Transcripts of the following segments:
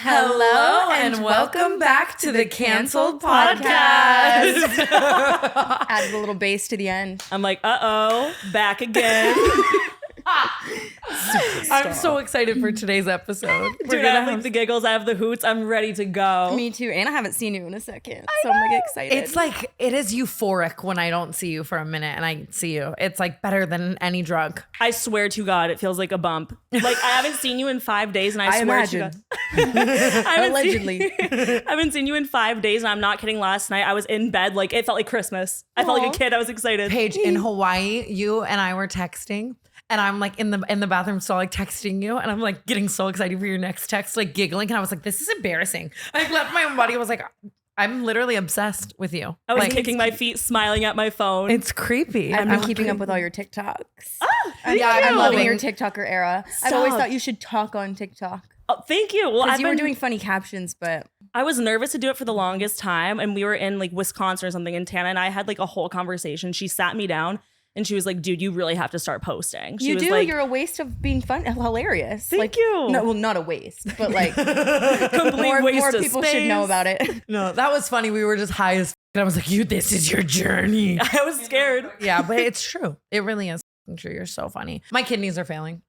Hello and welcome back to the Canceled Podcast. Added a little bass to the end. I'm like, back again. I'm so excited for today's episode. Dude, I have like the giggles, I have the hoots, I'm ready to go. Me too, and I haven't seen you in a second, so I'm like excited. It's like, it is euphoric when I don't see you for a minute and I see you. It's like better than any drug. I swear to God, it feels like a bump. Like I haven't seen you in 5 days and I swear to God. Allegedly. I haven't seen you in 5 days and I'm not kidding. Last night I was in bed, like it felt like Christmas. I felt like a kid, I was excited. Paige, in Hawaii, you and I were texting. And I'm like in the bathroom stall, like texting you. And I'm like getting so excited for your next text, like giggling. And I was like, this is embarrassing. I left my own body. I was like, I'm literally obsessed with you. I was like, kicking my feet, smiling at my phone. It's creepy. I've been keeping up with all your TikToks. Yeah, I'm loving you. your TikToker era. I've always thought you should talk on TikTok. Oh, thank you. Well, You were doing funny captions, but I was nervous to do it for the longest time. And we were in like Wisconsin or something. And Tana and I had like a whole conversation. She sat me down. And she was like, dude, you really have to start posting. She was like, you're a waste of being fun, hilarious. Thank you. No, well, not a waste, but like complete waste more of people space. should know about it. No, that was funny. We were just high as and I was like, this is your journey. I was scared. Yeah, but it's true. It really is true. You're so funny. My kidneys are failing.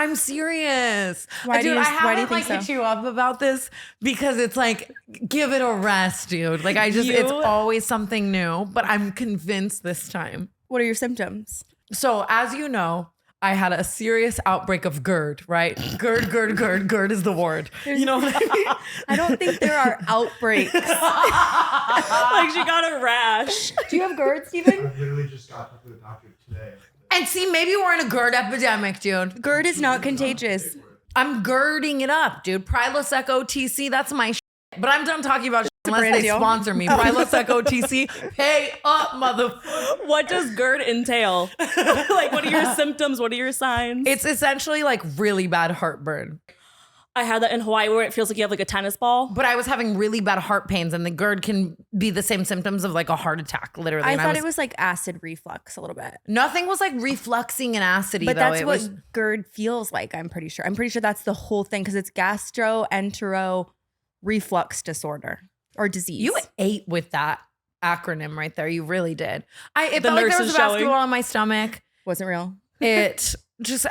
I'm serious. Why do you haven't think so? hit you up about this because it's like, give it a rest, dude. Like it's always something new, but I'm convinced this time. What are your symptoms? So as you know, I had a serious outbreak of GERD, right? GERD is the word. You know what I mean? I don't think there are outbreaks. Like she got a rash. Do you have GERD, Steven? I literally just got to the doctor today. And see, maybe we're in a GERD epidemic, dude. GERD is not contagious. I'm girding it up, dude. Prilosec OTC, that's my shit. But I'm done talking about shit unless brand they deal. sponsor me. Prilosec OTC, pay up, motherfucker. What does GERD entail? Like, what are your symptoms? What are your signs? It's essentially like really bad heartburn. I had that in Hawaii where it feels like you have like a tennis ball. But I was having really bad heart pains, and the GERD can be the same symptoms of like a heart attack, literally. I And thought it was like acid reflux a little bit. Nothing was like refluxing and acidy, But though. that's It what was GERD feels like, I'm pretty sure. I'm pretty sure that's the whole thing because it's gastroentero reflux disorder or disease. You ate with that acronym right there. You really did. It The felt like nurse there was is a basketball showing. on my stomach. Wasn't real. It just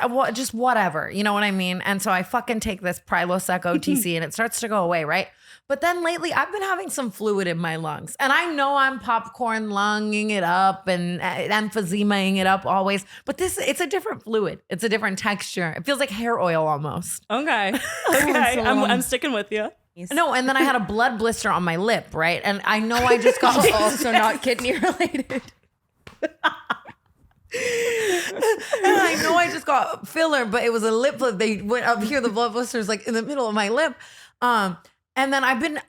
whatever, you know what I mean? And so I fucking take this Prilosec OTC and it starts to go away, right? But then lately I've been having some fluid in my lungs, and I know I'm popcorn lunging it up and emphysemaing it up always, but it's a different fluid. It's a different texture. It feels like hair oil almost. Okay. I'm sticking with you. No, and then I had a blood blister on my lip, right? And I know I just got Also not kidney related. And I know I just got filler, but it was a lip flip. They went up here, the blood blister's like in the middle of my lip. And then I've been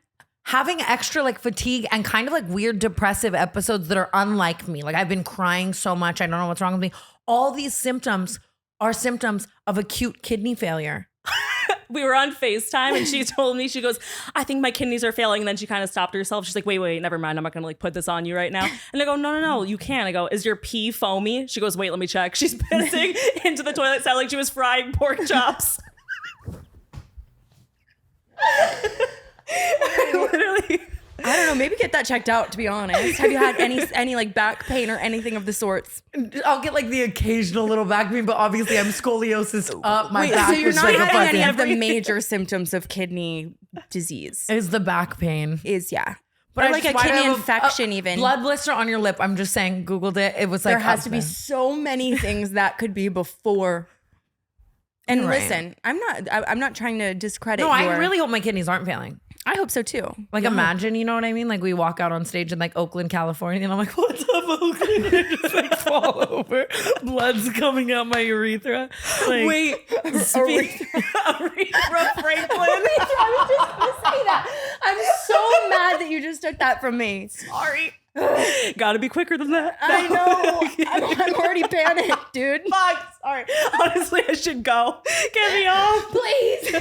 having extra like fatigue and kind of like weird depressive episodes that are unlike me. Like I've been crying so much. I don't know what's wrong with me. All these symptoms are symptoms of acute kidney failure. We were on FaceTime and she told me, she goes, I think my kidneys are failing. And then she kind of stopped herself. She's like, wait, never mind. I'm not going to like put this on you right now. And I go, no, you can. I go, is your pee foamy? She goes, wait, let me check. She's pissing into the toilet. Sounded like she was frying pork chops. Literally. I don't know. Maybe get that checked out, to be honest. Have you had any like back pain or anything of the sorts? I'll get like the occasional little back pain, but obviously I'm scoliosis up. My back So you're is not like a having any fucking- of the major symptoms of kidney disease. Is the back pain. But I like a just- why do I kidney have infection even. Blood blister on your lip. I'm just saying, Googled it. It was like There has up to be there. so many things that could be before. And Right. listen, I'm not trying to discredit No, I your- really hope my kidneys aren't failing. I hope so too. Like imagine, you know what I mean? Like we walk out on stage in like Oakland, California, and I'm like, what's up, Oakland? And I just like fall over. Blood's coming out my urethra. Like, Wait, Urethra Franklin. I was just gonna say that. I'm so mad that you just took that from me. Sorry. Gotta be quicker than that. I know. I'm already panicked, dude. Fuck. Sorry. Honestly, I should go. Get me off. Please.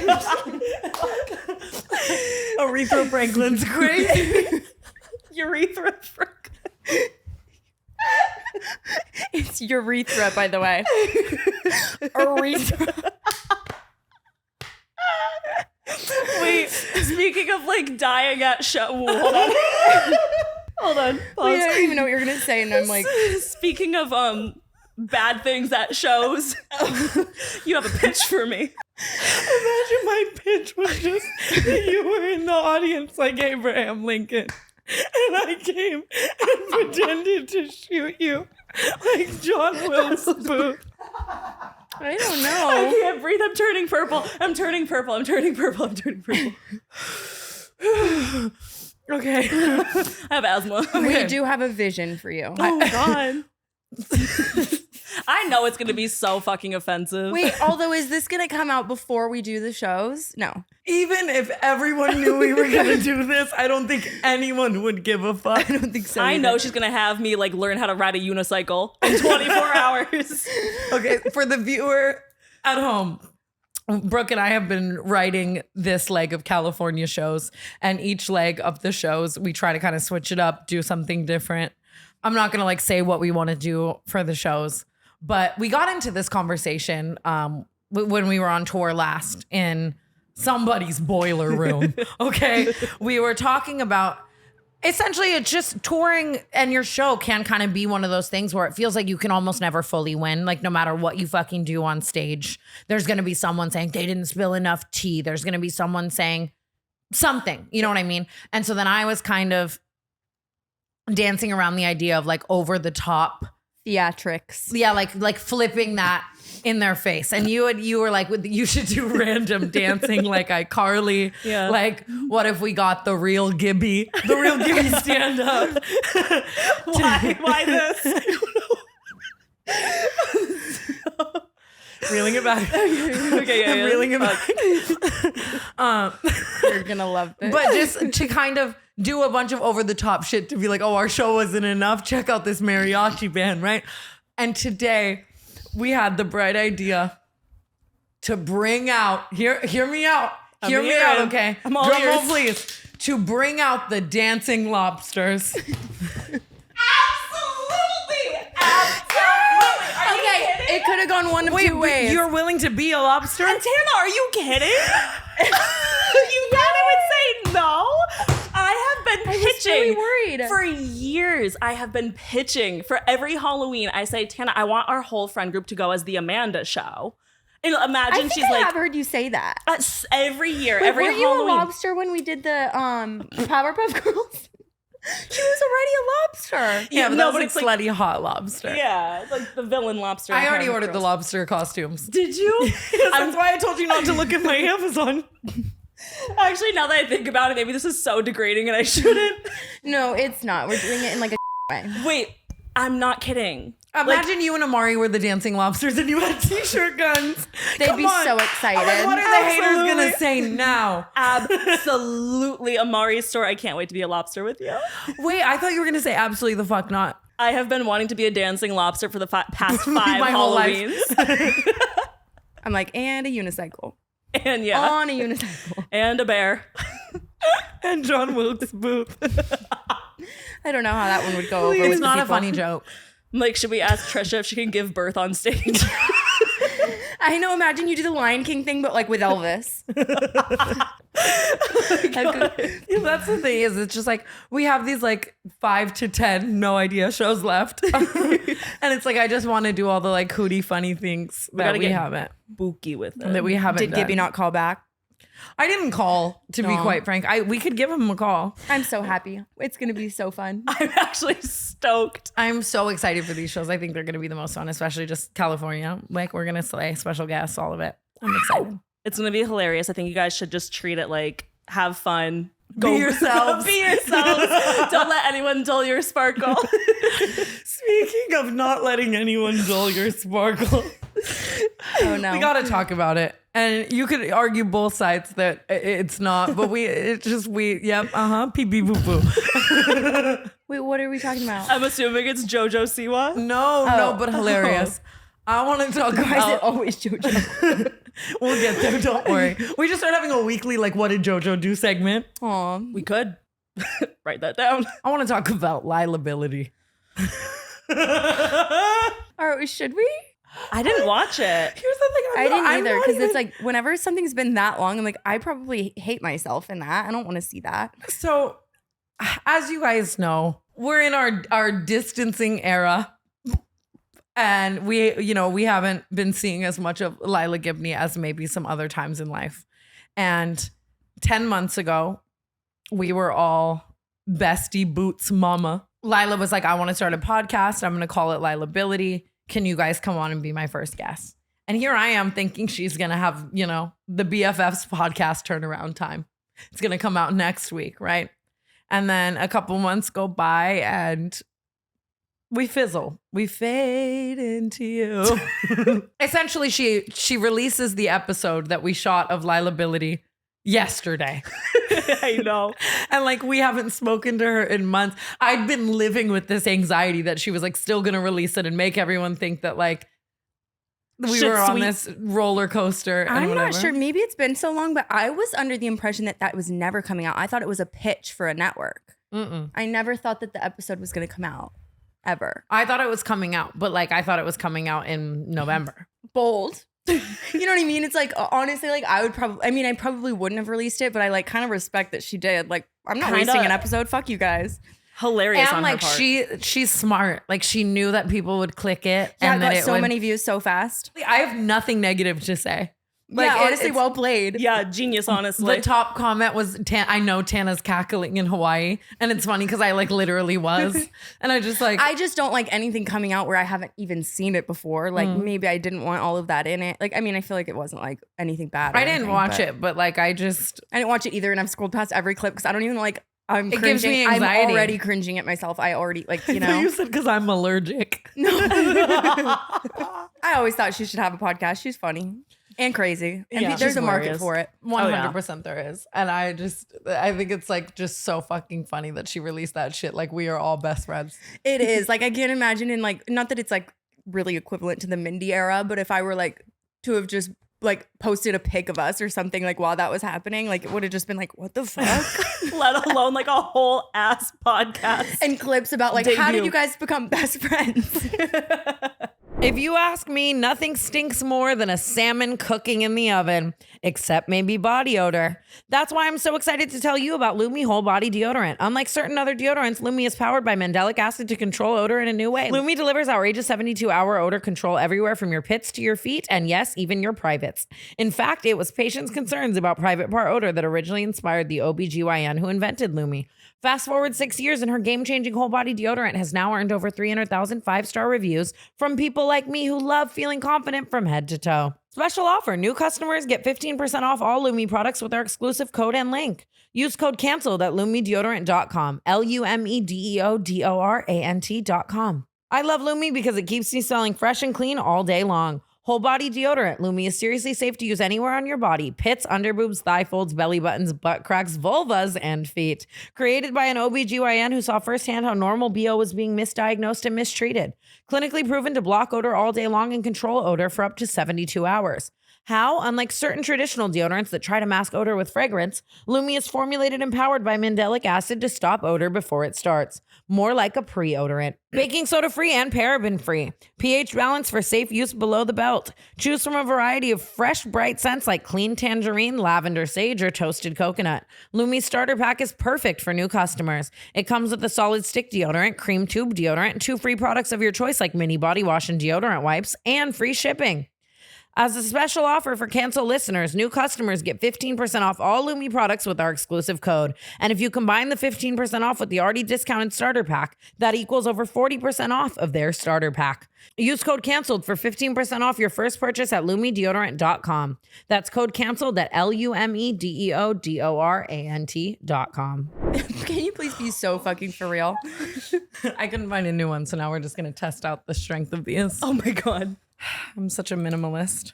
Aretha Franklin's crazy. Urethra Franklin. It's urethra, by the way. Urethra. Speaking of like dying at show, hold on. Hold on. I Pause. don't even know what you're gonna say, and I'm like, Speaking of bad things at shows, you have a pitch for me. Imagine my pitch was just that you were in the audience like Abraham Lincoln. And I came and pretended to shoot you like John Wilkes Booth. I don't I know. can't breathe. I'm turning purple. I'm turning purple. I'm turning purple. I'm turning purple. Okay. I have asthma. We do have a vision for you. Oh God. I know it's gonna be so fucking offensive. Wait, although is this gonna come out before we do the shows? No. Even if everyone knew we were going to do this, I don't think anyone would give a fuck. I don't think so. I either. know she's gonna have me like learn how to ride a unicycle in 24 hours. Okay, for the viewer at home, Brooke and I have been writing this leg of California shows, and each leg of the shows, we try to kind of switch it up, do something different. I'm not going to like say what we want to do for the shows, but we got into this conversation when we were on tour last in somebody's boiler room. Okay. We were talking about essentially it's just touring, and your show can kind of be one of those things where it feels like you can almost never fully win. Like no matter what you fucking do on stage, there's going to be someone saying they didn't spill enough tea. There's going to be someone saying something, you know what I mean? And so then I was kind of dancing around the idea of like over the top theatrics. yeah, like flipping that in their face. And you were like, you should do random dancing like iCarly. Yeah. Like, what if we got the real Gibby stand up? Why this? Reeling it back. Okay, yeah, yeah. Reeling it back. You're gonna love this. But just to kind of do a bunch of over the top shit to be like, oh, our show wasn't enough. Check out this mariachi band, right? And today we had the bright idea to bring out, hear me out. Hear me out, okay? I'm all Drum roll, ears. please. To bring out the dancing lobsters. Absolutely. okay, it could have gone one of two ways. You're willing to be a lobster? Tana, are you kidding? You thought I would say no? I have been I was really pitching worried. for years. I have been pitching for every Halloween. I say, Tana, I want our whole friend group to go as the Amanda show. And I imagine think she's I like have heard you say that. every year, Wait, every weren't you a Halloween. lobster when we did the Powerpuff Girls? She was already a lobster. Yeah, but no, that but was it's like like- slutty hot lobster. Yeah, it's like the villain lobster. I in already Powerpuff ordered the Girls. lobster costumes. Did you? That's why I told you not to look at my Amazon. Actually, now that I think about it, maybe this is so degrading and I shouldn't. No, it's not. We're doing it in like a way. Wait, I'm not kidding. Imagine you and Amari were the dancing lobsters and you had t-shirt guns. They'd Come be on. so excited. Like, what are the haters Absolutely. gonna say now? Absolutely, Amari's store. I can't wait to be a lobster with you. Wait, I thought you were gonna say absolutely the fuck not. I have been wanting to be a dancing lobster for the past 5 My whole life. Halloweens. I'm like, and a unicycle. And yeah, On a unicycle. and a bear. And John Wilkes Booth. I don't know how that one would go over with It's the not a people. funny joke. I'm like, should we ask Trisha if she can give birth on stage? I know, imagine you do the Lion King thing, but like with Elvis. Yeah, that's the thing is it's just like we have these like 5 to 10 no idea shows left. And it's like I just want to do all the like hootie funny things that gotta we get haven't. Spooky with it. That we haven't Did Gibby done. not call back? I didn't call, to be No. quite frank. We could give him a call. I'm so happy. It's going to be so fun. I'm actually stoked. I'm so excited for these shows. I think they're going to be the most fun, especially just California. Like we're going to slay special guests, all of it. I'm excited. It's gonna be hilarious. I think you guys should just treat it like have fun. Be yourselves. Be yourselves. Don't let anyone dull your sparkle. Speaking of not letting anyone dull your sparkle, Oh no. we got to talk about it. And you could argue both sides that it's not, but yep, pee pee boo boo. Wait, what are we talking about? I'm assuming it's JoJo Siwa. No, but hilarious. I want to talk Why is it about. always JoJo? We'll get there. Don't worry. We just started having a weekly like "What did JoJo do?" segment. Aw. We could write that down. I want to talk about liability. Or should we? I didn't watch it. Here's the thing. I didn't either because it's like whenever something's been that long, I'm like, I probably hate myself in that. I don't want to see that. So, as you guys know, we're in our distancing era. And we haven't been seeing as much of Lila Gibney as maybe some other times in life. And 10 months ago, we were all bestie boots mama. Lila was like, I want to start a podcast. I'm going to call it Lilability. Can you guys come on and be my first guest? And here I am thinking she's going to have, the BFFs podcast turnaround time. It's going to come out next week, right? And then a couple months go by and we fizzle. We fade into you. Essentially, she releases the episode that we shot of Lilability yesterday. I know. And like we haven't spoken to her in months. I'd been living with this anxiety that she was like still gonna release it and make everyone think that like we were on this roller coaster. And I'm whatever. not sure. Maybe it's been so long, but I was under the impression that was never coming out. I thought it was a pitch for a network. I never thought that the episode was going to come out ever. I thought it was coming out, but like I thought it was coming out in November. Bold. You know what I mean? It's like, honestly, like I probably wouldn't have released it, but I like kind of respect that she did. Like, I'm not releasing an episode. Fuck you guys. Hilarious And on like her part. she's smart. Like she knew that people would click it. Yeah, and I that got it so would, many views so fast. I have nothing negative to say. Like Yeah, honestly, it's- well played. Yeah, genius, honestly. the top comment was, I know Tana's cackling in Hawaii. And it's funny because I like literally was. And I just like, I just don't like anything coming out where I haven't even seen it before. Like maybe I didn't want all of that in it. Like, I mean, I feel like it wasn't like anything bad. I didn't watch it, but like I didn't watch it either. And I've scrolled past every clip because I don't even like, I'm It cringing. gives me I'm anxiety. already cringing at myself. I already like, I thought you said because I'm allergic. No. I always thought she should have a podcast. She's funny and crazy. And Yeah, there's she's a market hilarious. for it. 100% there is. And I think it's like just so fucking funny that she released that shit. Like we are all best friends. It is. Like I can't imagine in like, not that it's like really equivalent to the Mindy era, but if I were like to have just like posted a pic of us or something like while that was happening, like it would have just been like, what the fuck? Let alone like a whole ass podcast. And clips about like, how did Debut. you guys become best friends? If you ask me, nothing stinks more than a salmon cooking in the oven, except maybe body odor. That's why I'm so excited to tell you about Lume Whole Body Deodorant. Unlike certain other deodorants, Lume is powered by mandelic acid to control odor in a new way. Lume delivers outrageous 72-hour odor control everywhere from your pits to your feet, and yes, even your privates. In fact, it was patients' concerns about private part odor that originally inspired the OBGYN who invented Lume. Fast forward 6 years and her game-changing whole body deodorant has now earned over 300,000 5-star reviews from people like me who love feeling confident from head to toe. Special offer. New customers get 15% off all Lume products with our exclusive code and link. Use code CANCELLED at LumeDeodorant.com. LumeDeodorant.com. I love Lume because it keeps me smelling fresh and clean all day long. Whole body deodorant. Lume is seriously safe to use anywhere on your body. Pits, underboobs, thigh folds, belly buttons, butt cracks, vulvas, and feet. Created by an OBGYN who saw firsthand how normal BO was being misdiagnosed and mistreated. Clinically proven to block odor all day long and control odor for up to 72 hours. How? Unlike certain traditional deodorants that try to mask odor with fragrance, Lume is formulated and powered by mandelic acid to stop odor before it starts. More like a pre-odorant. Baking soda free and paraben free. pH balance for safe use below the belt. Choose from a variety of fresh, bright scents like clean tangerine, lavender sage, or toasted coconut. Lume's starter pack is perfect for new customers. It comes with a solid stick deodorant, cream tube deodorant, 2 free products of your choice like mini body wash and deodorant wipes, and free shipping. As a special offer for Cancel listeners, new customers get 15% off all Lume products with our exclusive code. And if you combine the 15% off with the already discounted starter pack, that equals over 40% off of their starter pack. Use code CANCELLED for 15% off your first purchase at LumeDeodorant.com. That's code CANCELLED at LumeDeodorant.com. Can you please be so fucking for real? I couldn't find a new one, so now we're just going to test out the strength of these. Oh my God. I'm such a minimalist.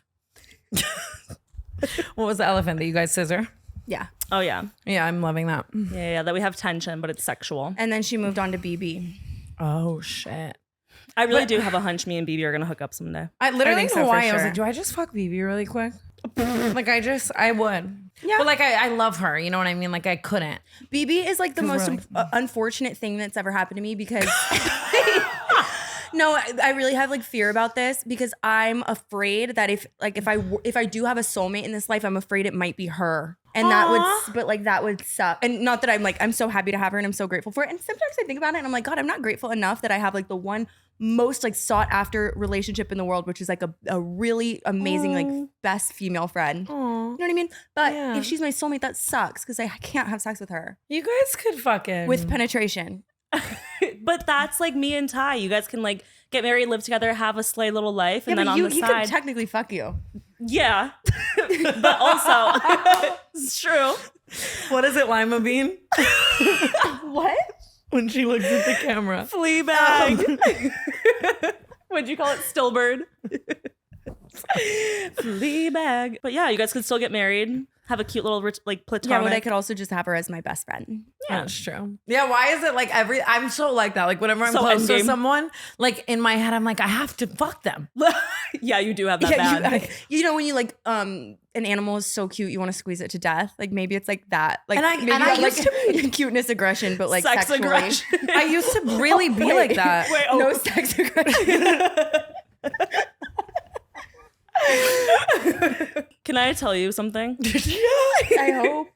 What was the elephant that you guys scissor? Yeah. Oh yeah. Yeah, I'm loving that. Yeah, that we have tension, but it's sexual. And then she moved on to BB. Oh, shit. I really do have a hunch me and BB are gonna hook up someday. I literally think in so, for Hawaii, I was sure. like, do I just fuck BB really quick? Like, I would. Yeah. But like, I love her. You know what I mean? Like, I couldn't. BB is like the most we're like- unfortunate thing that's ever happened to me because No, I really have like fear about this because I'm afraid that if I do have a soulmate in this life, I'm afraid it might be her. And that would suck. And not that I'm so happy to have her and I'm so grateful for it. And sometimes I think about it and I'm like, God, I'm not grateful enough that I have like the one most like sought after relationship in the world, which is like a really amazing, like best female friend. You know what I mean? But if she's my soulmate, that sucks because I can't have sex with her. You guys could fucking. With penetration. But that's like me and Ty. You guys can like get married, live together, have a slay little life, and then on the he side, could technically fuck you. yeah. But also, it's true. What is it, Lima Bean? What? When she looks at the camera. Fleabag. What'd you call it? Stillbird. Fleabag. But yeah, you guys could still get married. Have a cute little like platonic. Yeah, but I could also just have her as my best friend. Yeah, that's true. Yeah, why is it like I'm so like that. Like whenever I'm So close to endgame. someone, like in my head, I'm like, I have to fuck them. Yeah, you do have that bad. You know when you like an animal is so cute, you want to squeeze it to death. Like maybe it's like that. Like And I- maybe and I not, used like cuteness aggression, but like Sex sexually. aggression. I used to really be like that. Wait, oh. No sex aggression. Can I tell you something? I hope.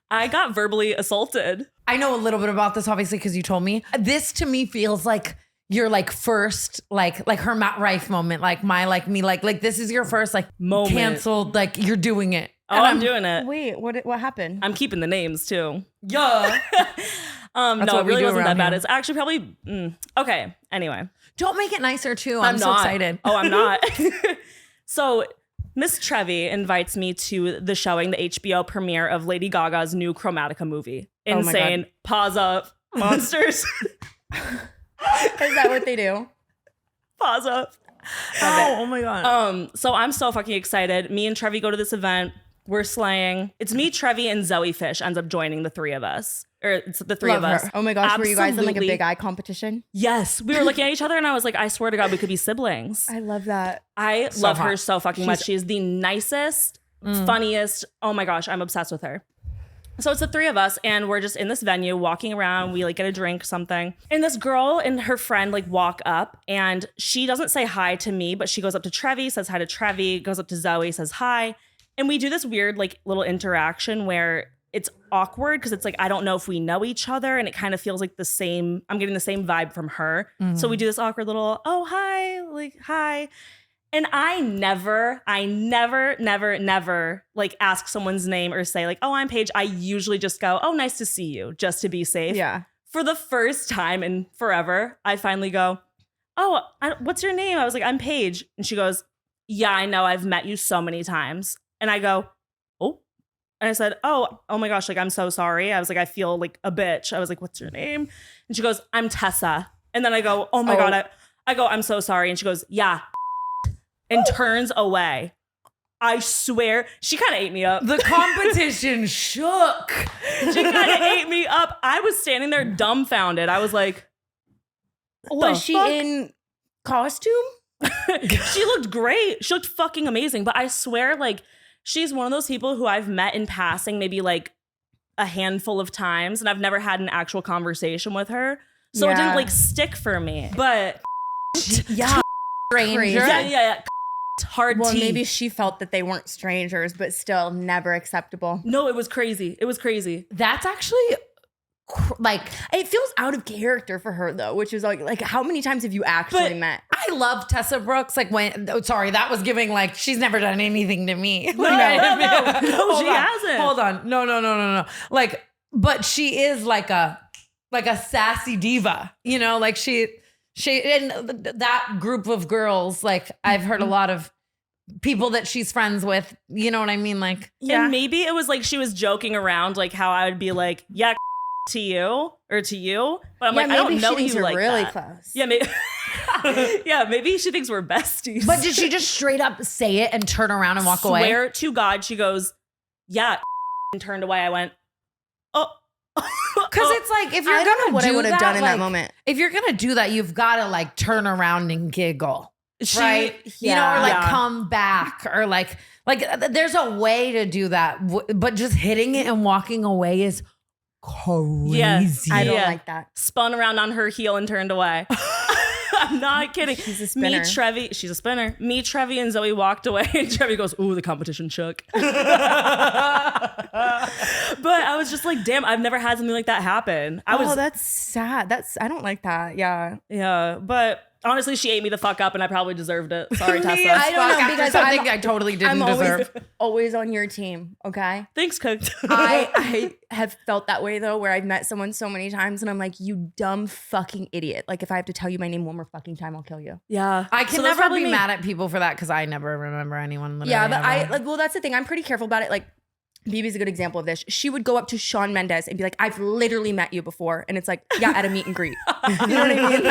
I got verbally assaulted. I know a little bit about this, obviously, because you told me. This to me feels like your like first like her Matt Rife moment, like my like me, like this is your first like Moment. canceled, like you're doing it. Oh, And I'm doing it. Wait, what happened? I'm keeping the names too. Yeah. No, what it we really do wasn't around that bad. here. It's actually probably okay. Anyway, Don't make it nicer too. I'm so not excited. Oh, I'm not. So Miss Trevi invites me to the showing, the HBO premiere of Lady Gaga's new Chromatica movie. Oh my Insane. Pause up. Monsters. Is that what they do? Pause up. Oh my god. So I'm so fucking excited. Me and Trevi go to this event. We're slaying. It's me, Trevi, and Zoe Fish ends up joining the three of us. Or it's the three Love of us. her. Oh my gosh, were you guys in like a Absolutely. big eye competition? Yes. We were looking at each other and I was like, I swear to God, we could be siblings. I love that. I So love hot. her so fucking much. She is the nicest, funniest. Oh my gosh, I'm obsessed with her. So it's the three of us and we're just in this venue walking around. We like get a drink, something. And this girl and her friend like walk up and she doesn't say hi to me, but she goes up to Trevi, says hi to Trevi, goes up to Zoe, says hi. And we do this weird like little interaction where it's awkward because it's like, I don't know if we know each other and it kind of feels like the same, I'm getting the same vibe from her. So we do this awkward little, oh, hi, like, hi. And I never like ask someone's name or say like, oh, I'm Paige. I usually just go, oh, nice to see you, just to be safe. Yeah. For the first time in forever, I finally go, oh, what's your name? I was like, I'm Paige. And she goes, yeah, I know. I've met you so many times. And I go, oh. And I said, oh my gosh, like, I'm so sorry. I was like, I feel like a bitch. I was like, what's your name? And she goes, I'm Tessa. And then I go, oh my God. I go, I'm so sorry. And she goes, yeah. And turns away. I swear, she kind of ate me up. The competition shook. She kind of ate me up. I was standing there dumbfounded. I was like, Was she in costume? she looked great. She looked fucking amazing. But I swear, like, she's one of those people who I've met in passing maybe like a handful of times. And I've never had an actual conversation with her. So it didn't Yeah. like stick for me. But Yeah. Stranger. yeah. Hard Well, T. maybe she felt that they weren't strangers, but still never acceptable. No, it was crazy. It was crazy. That's actually like It feels out of character for her though, which is like how many times have you actually But- met? I love Tessa Brooks. Like when, sorry, that was giving like she's never done anything to me. Like, No, Hold she on. hasn't. Hold on, no. Like, but she is like a sassy diva. You know, like she and that group of girls. Like I've heard a lot of people that she's friends with. You know what I mean? Like, And maybe it was like she was joking around, like how I would be like, yeah, to you or to you. But I'm like, I don't know she thinks you you're like really that. close. Yeah, maybe. Yeah, maybe she thinks we're besties. but did she just straight up say it and turn around and walk away? Swear to God, she goes, yeah, and turned away. I went, oh. Because it's like if you're I don't know gonna what I do would have done in like, that moment. If you're gonna do that, you've got to like turn around and giggle, She- right? You know, or like Yeah. come back, or like there's a way to do that, but just hitting it and walking away is crazy. Yes. I don't Yeah. like that. Spun around on her heel and turned away. I'm not kidding. She's a spinner. Me, Trevi, she's a spinner. Me, Trevi, and Zoe walked away, and Trevi goes, "Ooh, the competition shook." But I was just like, "Damn, I've never had something like that happen." That's sad. I don't like that. Yeah. Yeah, but honestly, she ate me the fuck up, and I probably deserved it. Sorry, Tessa. I don't know, After because something I totally didn't I'm deserve. always on your team. Okay. Thanks, Cook. I have felt that way though, where I've met someone so many times and I'm like, you dumb fucking idiot. Like if I have to tell you my name one more fucking time, I'll kill you. Yeah, I can So that's never probably be me. mad at people for that because I never remember anyone. Literally Yeah, but ever. well, that's the thing. I'm pretty careful about it. Like Bibi's a good example of this. She would go up to Shawn Mendes and be like, I've literally met you before. And it's like, yeah, at a meet and greet. You know what I mean?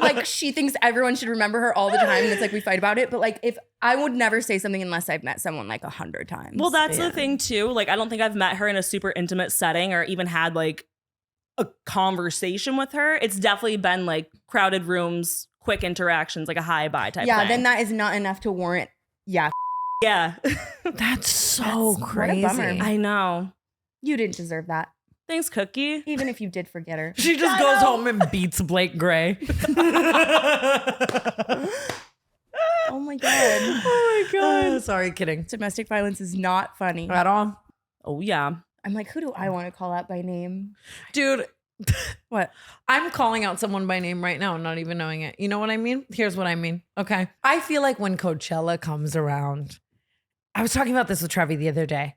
Like she thinks everyone should remember her all the time. And it's like, we fight about it. But like, if I would never say something unless I've met someone like 100 times. Well, that's the thing too. Like, I don't think I've met her in a super intimate setting or even had like a conversation with her. It's definitely been like crowded rooms, quick interactions, like a hi bye type yeah, thing. then that is not enough to warrant. Yeah. Yeah. That's so What a crazy. bummer. I know. You didn't deserve that. Thanks, Cookie. Even if you did forget her. She just goes home and beats Blake Gray. Oh my God. Oh my god. Sorry, kidding. Domestic violence is not funny. At all. Oh, yeah. I'm like, who do I want to call out by name? Dude, What? I'm calling out someone by name right now, not even knowing it. You know what I mean? Here's what I mean. Okay. I feel like when Coachella comes around, I was talking about this with Trevi the other day,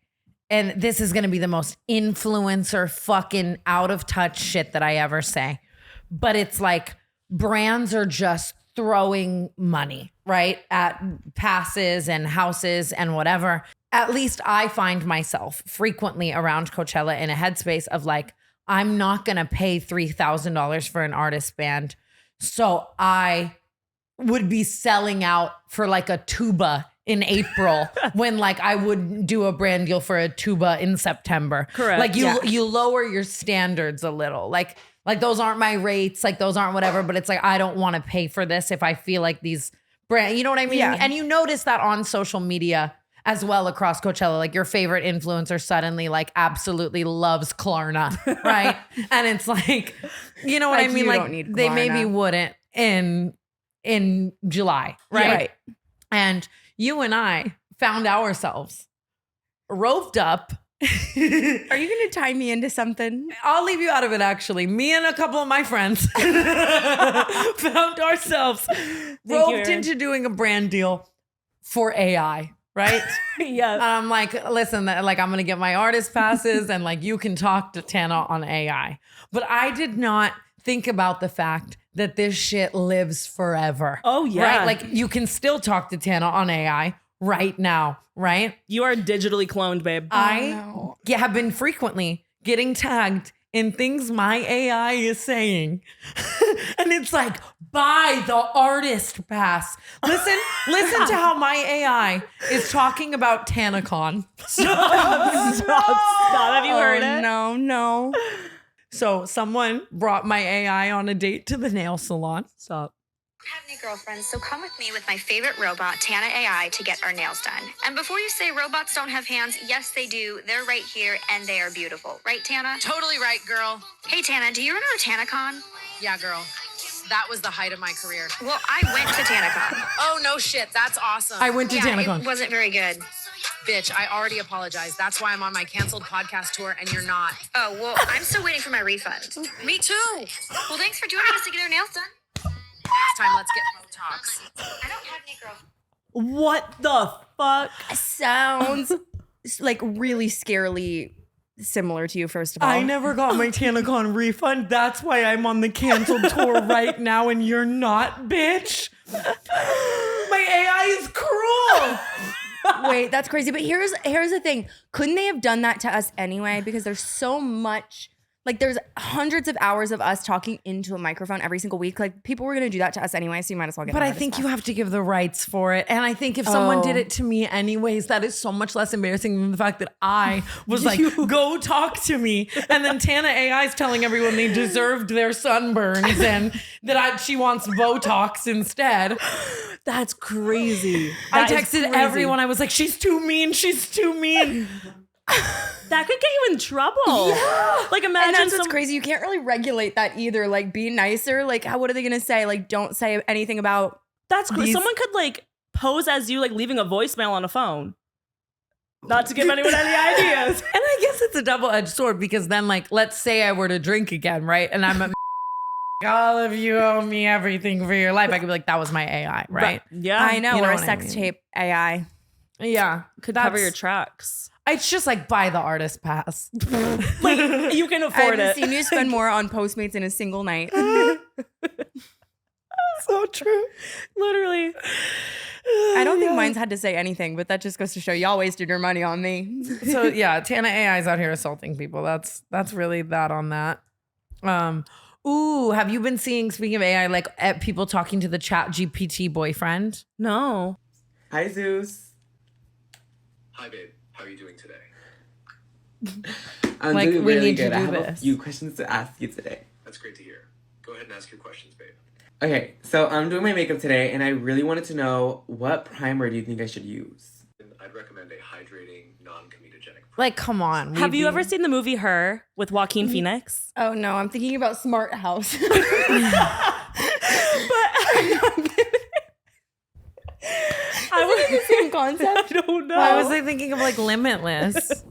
and this is going to be the most influencer fucking out of touch shit that I ever say. But it's like brands are just throwing money, right? At passes and houses and whatever. At least I find myself frequently around Coachella in a headspace of like, I'm not going to pay $3,000 for an artist band. So I would be selling out for like a tuba in April when like I wouldn't do a brand deal for a tuba in September. Correct. Like you Yeah. you lower your standards a little. Like those aren't my rates, like those aren't whatever, but it's like I don't want to pay for this if I feel like these brand, you know what I mean? Yeah. And you notice that on social media as well across Coachella, like your favorite influencer suddenly like absolutely loves Klarna, right? And it's like, you know what Like, I mean? you Like don't need they maybe Klarna. wouldn't in July, right? Right. And you and I found ourselves roved up. Are you going to tie me into something? I'll leave you out of it, actually. Me and a couple of my friends found ourselves roped Erin. into doing a brand deal for AI, right? Yeah. I'm like, listen, like I'm going to get my artist passes and like you can talk to Tana on AI. But I did not think about the fact that this shit lives forever. Oh, yeah. Right? Like you can still talk to Tana on AI right now, right? You are digitally cloned, babe. no. Have been frequently getting tagged in things my AI is saying. And it's like, buy the artist pass. Listen to how my AI is talking about TanaCon. Stop. Have you heard it? No. So someone brought my AI on a date to the nail salon. Stop. I have any girlfriends, so come with me with my favorite robot, Tana AI, to get our nails done. And before you say robots don't have hands, yes, they do. They're right here, and they are beautiful. Right, Tana? Totally right, girl. Hey, Tana, do you remember TanaCon? Yeah, girl. That was the height of my career. Well, I went to TanaCon. Oh, no shit. That's awesome. I went to Yeah, TanaCon. it wasn't very good. Bitch, I already apologized. That's why I'm on my canceled podcast tour and you're not. Oh, well, I'm still waiting for my refund. Me too. Well, thanks for joining us to get our nails done. Next time, let's get Botox. I don't have any girlfriends. What the fuck? Sounds like really scarily similar to you, first of all. I never got my TanaCon refund. That's why I'm on the canceled tour right now and you're not, bitch. My AI is cruel. Wait, that's crazy. But here's the thing. Couldn't they have done that to us anyway? Because there's so much, like there's hundreds of hours of us talking into a microphone every single week. Like people were going to do that to us anyway, so you might as well get But an I artist think pass. you have to give the rights for it. And I think if someone did Oh. it to me anyways, that is so much less embarrassing than the fact that I was like, go talk to me. And then Tana AI is telling everyone they deserved their sunburns and that she wants Botox instead. That's crazy. I That is texted crazy. everyone. I was like, she's too mean. She's too mean. That could get you in trouble. Yeah. Like imagine And that's what's crazy. You can't really regulate that either. Like be nicer. Like what are they going to say? Like don't say anything about That's cool. Someone could like pose as you, like leaving a voicemail on a phone. Not to give anyone any ideas. And I guess it's a double-edged sword because then, like, let's say I were to drink again, right? And I'm all of you owe me everything for your life. I could be like, that was my AI, right? Yeah. I know. You know Or a what I sex mean. tape AI. Yeah. Could cover your tracks. It's just like buy the artist pass. Like you can I afford haven't it. seen you spend more on Postmates in a single night. So true. Literally. I don't think mine's had to say anything, but that just goes to show y'all wasted your money on me. So yeah, Tana AI is out here assaulting people. That's really that on that. Ooh, have you been seeing, speaking of AI, like at people talking to the Chat GPT boyfriend? No. Hi, Zeus. Hi, babe. How are you doing today? I'm Like, doing we really need to good. I do have a this. few questions to ask you today. That's great to hear. Go ahead and ask your questions, babe. Okay, so I'm doing my makeup today, and I really wanted to know what primer do you think I should use? I'd recommend a hydrating, non-comedogenic. Like, come on. Have you ever seen the movie Her with Joaquin Phoenix? Oh no, I'm thinking about Smart House. I was the same concept? I don't know. Why was I thinking of like Limitless?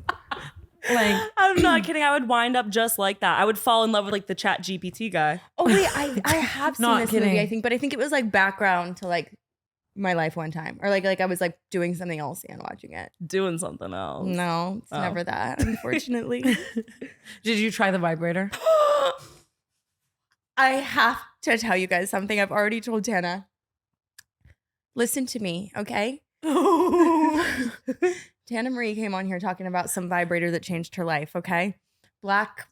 Like, I'm not kidding. I would wind up just like that. I would fall in love with like the Chat GPT guy. Oh wait, I have seen Not this kidding. movie, I think, but I think it was like background to like my life one time, or like I was like doing something else and watching it. Doing something else. No, it's Oh. never that, unfortunately. did you try the vibrator? I have to tell you guys something. I've already told Tana. Listen to me, okay? Tana Marie came on here talking about some vibrator that changed her life, okay? Black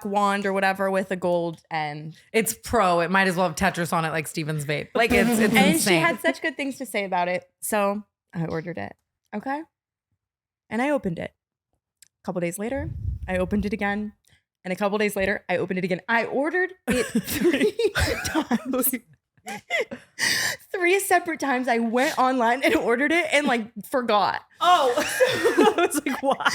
wand or whatever with a gold end. It's pro. It might as well have Tetris on it like Steven's vape. Like it's And insane. she had such good things to say about it. So I ordered it, okay? And I opened it. A couple days later, I opened it again. And a couple days later, I opened it again. I ordered it 3 times. 3 separate times I went online and ordered it and like forgot. Oh, I was like, why?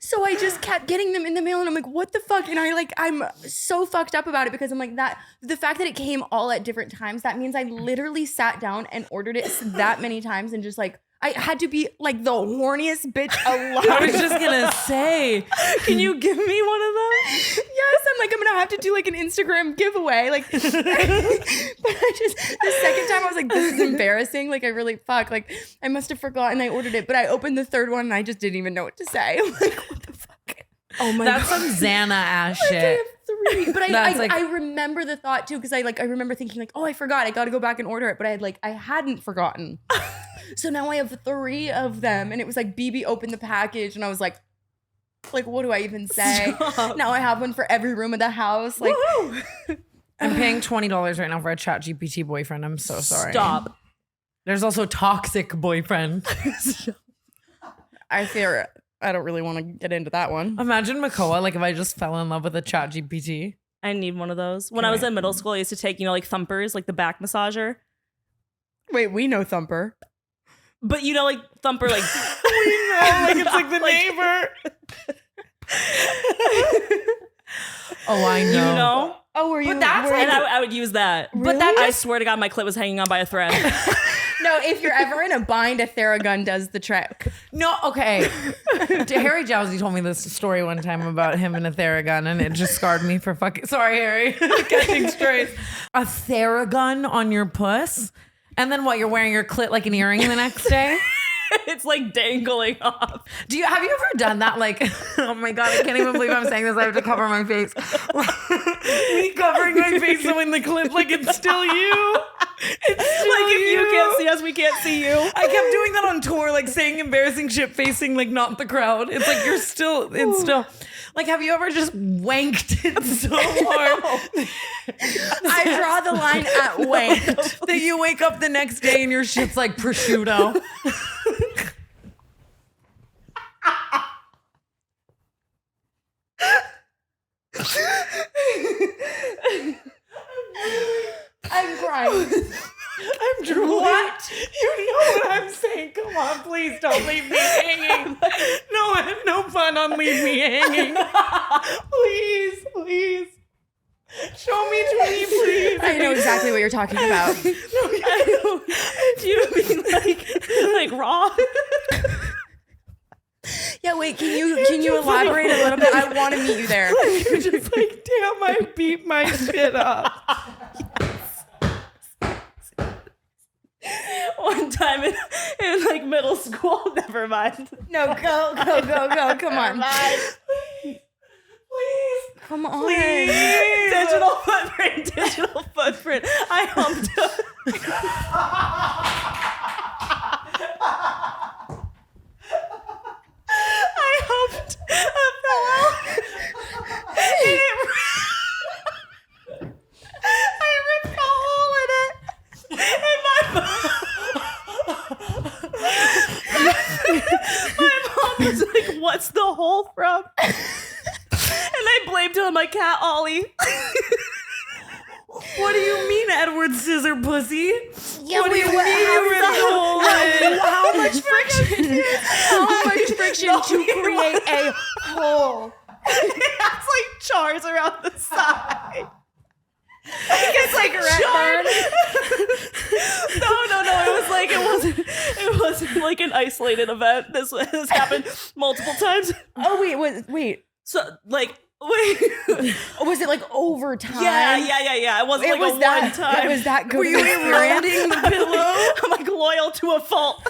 So I just kept getting them in the mail and I'm like, what the fuck? And I'm so fucked up about it because I'm like the fact that it came all at different times, that means I literally sat down and ordered it that many times and just like, I had to be like the horniest bitch alive. I was just gonna say, Can you give me one of those? Yes, I'm gonna have to do like an Instagram giveaway. Like, but I just the second time I was like, this is embarrassing. Like, I really like I must have forgotten I ordered it. But I opened the third one and I just didn't even know what to say. I'm like, what the fuck? Oh my that's god, some Xana ass I shit. have 3. But That's like- I remember the thought too because I remember thinking like, oh, I forgot. I got to go back and order it. But I hadn't forgotten. So now I have 3 of them, and it was like BB opened the package, and I was like, what do I even say? Stop. Now I have one for every room of the house. Like, I'm paying $20 right now for a Chat GPT boyfriend. I'm so sorry. Stop. There's also toxic boyfriend. I fear I don't really want to get into that one. Imagine Makoa, like if I just fell in love with a Chat GPT. I need one of those. When I was in middle school, I used to take, like thumpers, like the back massager. Wait, we know Thumper. But like thumper, like like it's like the neighbor. Oh, I know. you know. Oh, were you? But that's were And you- I would use that. But that I just swear to God, my clit was hanging on by a thread. no. If you're ever in a bind, a Theragun does the trick. no, okay. Harry Jowsey told me this story one time about him and a Theragun, and it just scarred me for fucking. Sorry, Harry. Catching strays. A Theragun on your puss, and then what? You're wearing your clit like an earring the next day. It's like dangling off. Have you ever done that? Like, oh my God, I can't even believe I'm saying this. I have to cover my face. Me covering my face so in the clip, like it's still you. It's still Like if you can't see us, we can't see you. I kept doing that on tour, like saying embarrassing shit, facing like not the crowd. It's like it's still. Like, have you ever just wanked it so hard I draw the line at wanked. that you wake up the next day and your shit's like prosciutto? I'm crying. I'm drooling. What? You know what I'm saying. Come on, please don't leave me hanging. No fun on leave me hanging. Please, please. Show me Trevi, please. I know exactly what you're talking about. Do you mean like raw? Yeah, wait, can you elaborate a little bit? I want to meet you there. You're just like, damn, I beat my shit up. One time in like middle school, never mind. No, go. Come on. Please. Come on. Please. Digital footprint. I humped him. I humped a pillow. I ripped a hole in it. And my mom was like, "What's the hole from?" And I blamed it on my cat Ollie. What do you mean, Edward Scissor Pussy? Yeah, what do you mean you ripped a hole in? How much friction? How much friction to create a hole? It has like chars around the side. It's like red burn. No. It wasn't like an isolated event. This happened multiple times. Oh wait. So like wait. Was it like over time? Yeah. It wasn't like a one time. It was that good. Were you branding the pillow? I'm like loyal to a fault.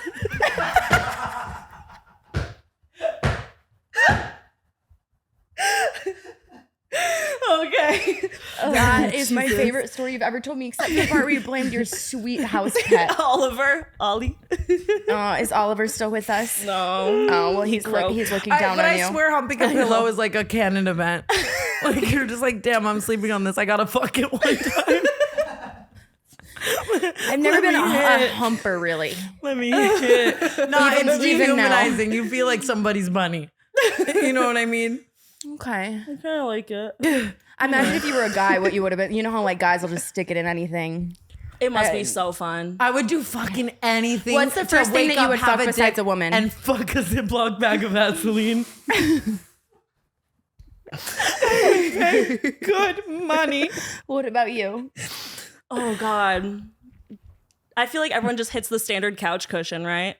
Okay. That is my favorite story you've ever told me, except the part where you blamed your sweet house pet. Ollie. Is Oliver still with us? No. Oh, well, he's looking down on you. I swear humping a pillow is like a canon event. Like you're just like, damn, I'm sleeping on this. I gotta fuck it one time. I've never been a humper, really. Let me hit it. No, it's even now. dehumanizing. You feel like somebody's bunny. You know what I mean? Okay. I kind of like it. Imagine if you were a guy, what you would have been. You know how like guys will just stick it in anything. It must be so fun. I would do fucking anything. What's the to first thing wake that you up, would have fuck a besides dick, a woman? And fuck a Ziploc bag of Vaseline. Good money. What about you? Oh God. I feel like everyone just hits the standard couch cushion, right?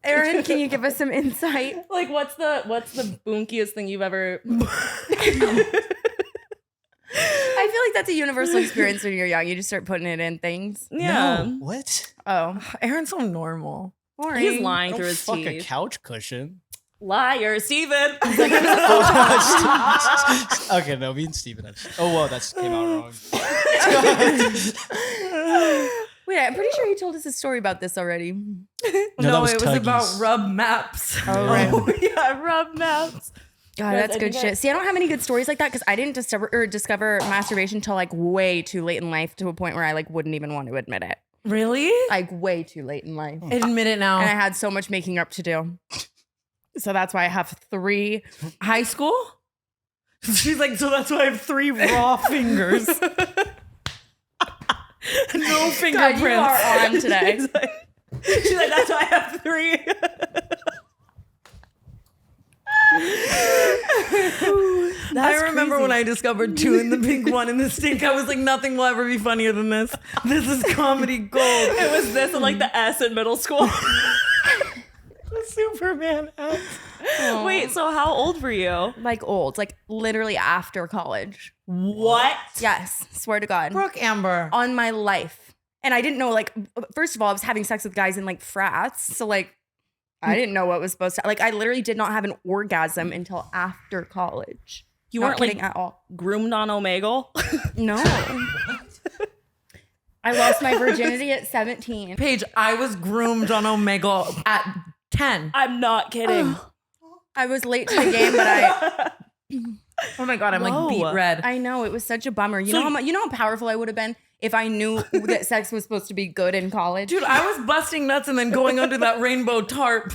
Erin, can you give us some insight? Like what's the boonkiest thing you've ever I feel like that's a universal experience when you're young. You just start putting it in things. Yeah. No, what? Oh, Aaron's so normal. boring. He's lying Don't through his fuck teeth. a couch cushion. Liar, Steven. Okay, no, me and Steven. Well, that came out wrong. Wait, I'm pretty sure he told us a story about this already. No, that it was Tuggies. about rub maps. Oh, right. Oh, yeah, rub maps. God, Yes, that's I good think shit. See, I don't have any good stories like that because I didn't discover masturbation until like way too late in life, to a point where I like wouldn't even want to admit it. Really? Like way too late in life. Admit it now. And I had so much making up to do. So that's why I have 3. High school? She's like, so that's why I have 3 raw fingers. No fingerprints. God, you are on today. She's like, that's why I have 3. I remember when I discovered 2 in the pink, 1 in the stink. I was like, nothing will ever be funnier than this. This is comedy gold. It was this and like the S in middle school. The Superman S. Wait, so how old were you? Like old, like literally after college. What? Yes, swear to God. Brooke Amber. On my life. And I didn't know, like, first of all, I was having sex with guys in like frats. So like, I didn't know what was supposed to, like, I literally did not have an orgasm until after college. You Not weren't kidding like at all. groomed on Omegle? No. I lost my virginity at 17. Paige, I was groomed on Omega at 10. I'm not kidding. I was late to the game, but I Oh my God, I'm like beet red. I know, it was such a bummer. You So know how powerful I would have been if I knew that sex was supposed to be good in college. Dude, I was busting nuts and then going under that rainbow tarp.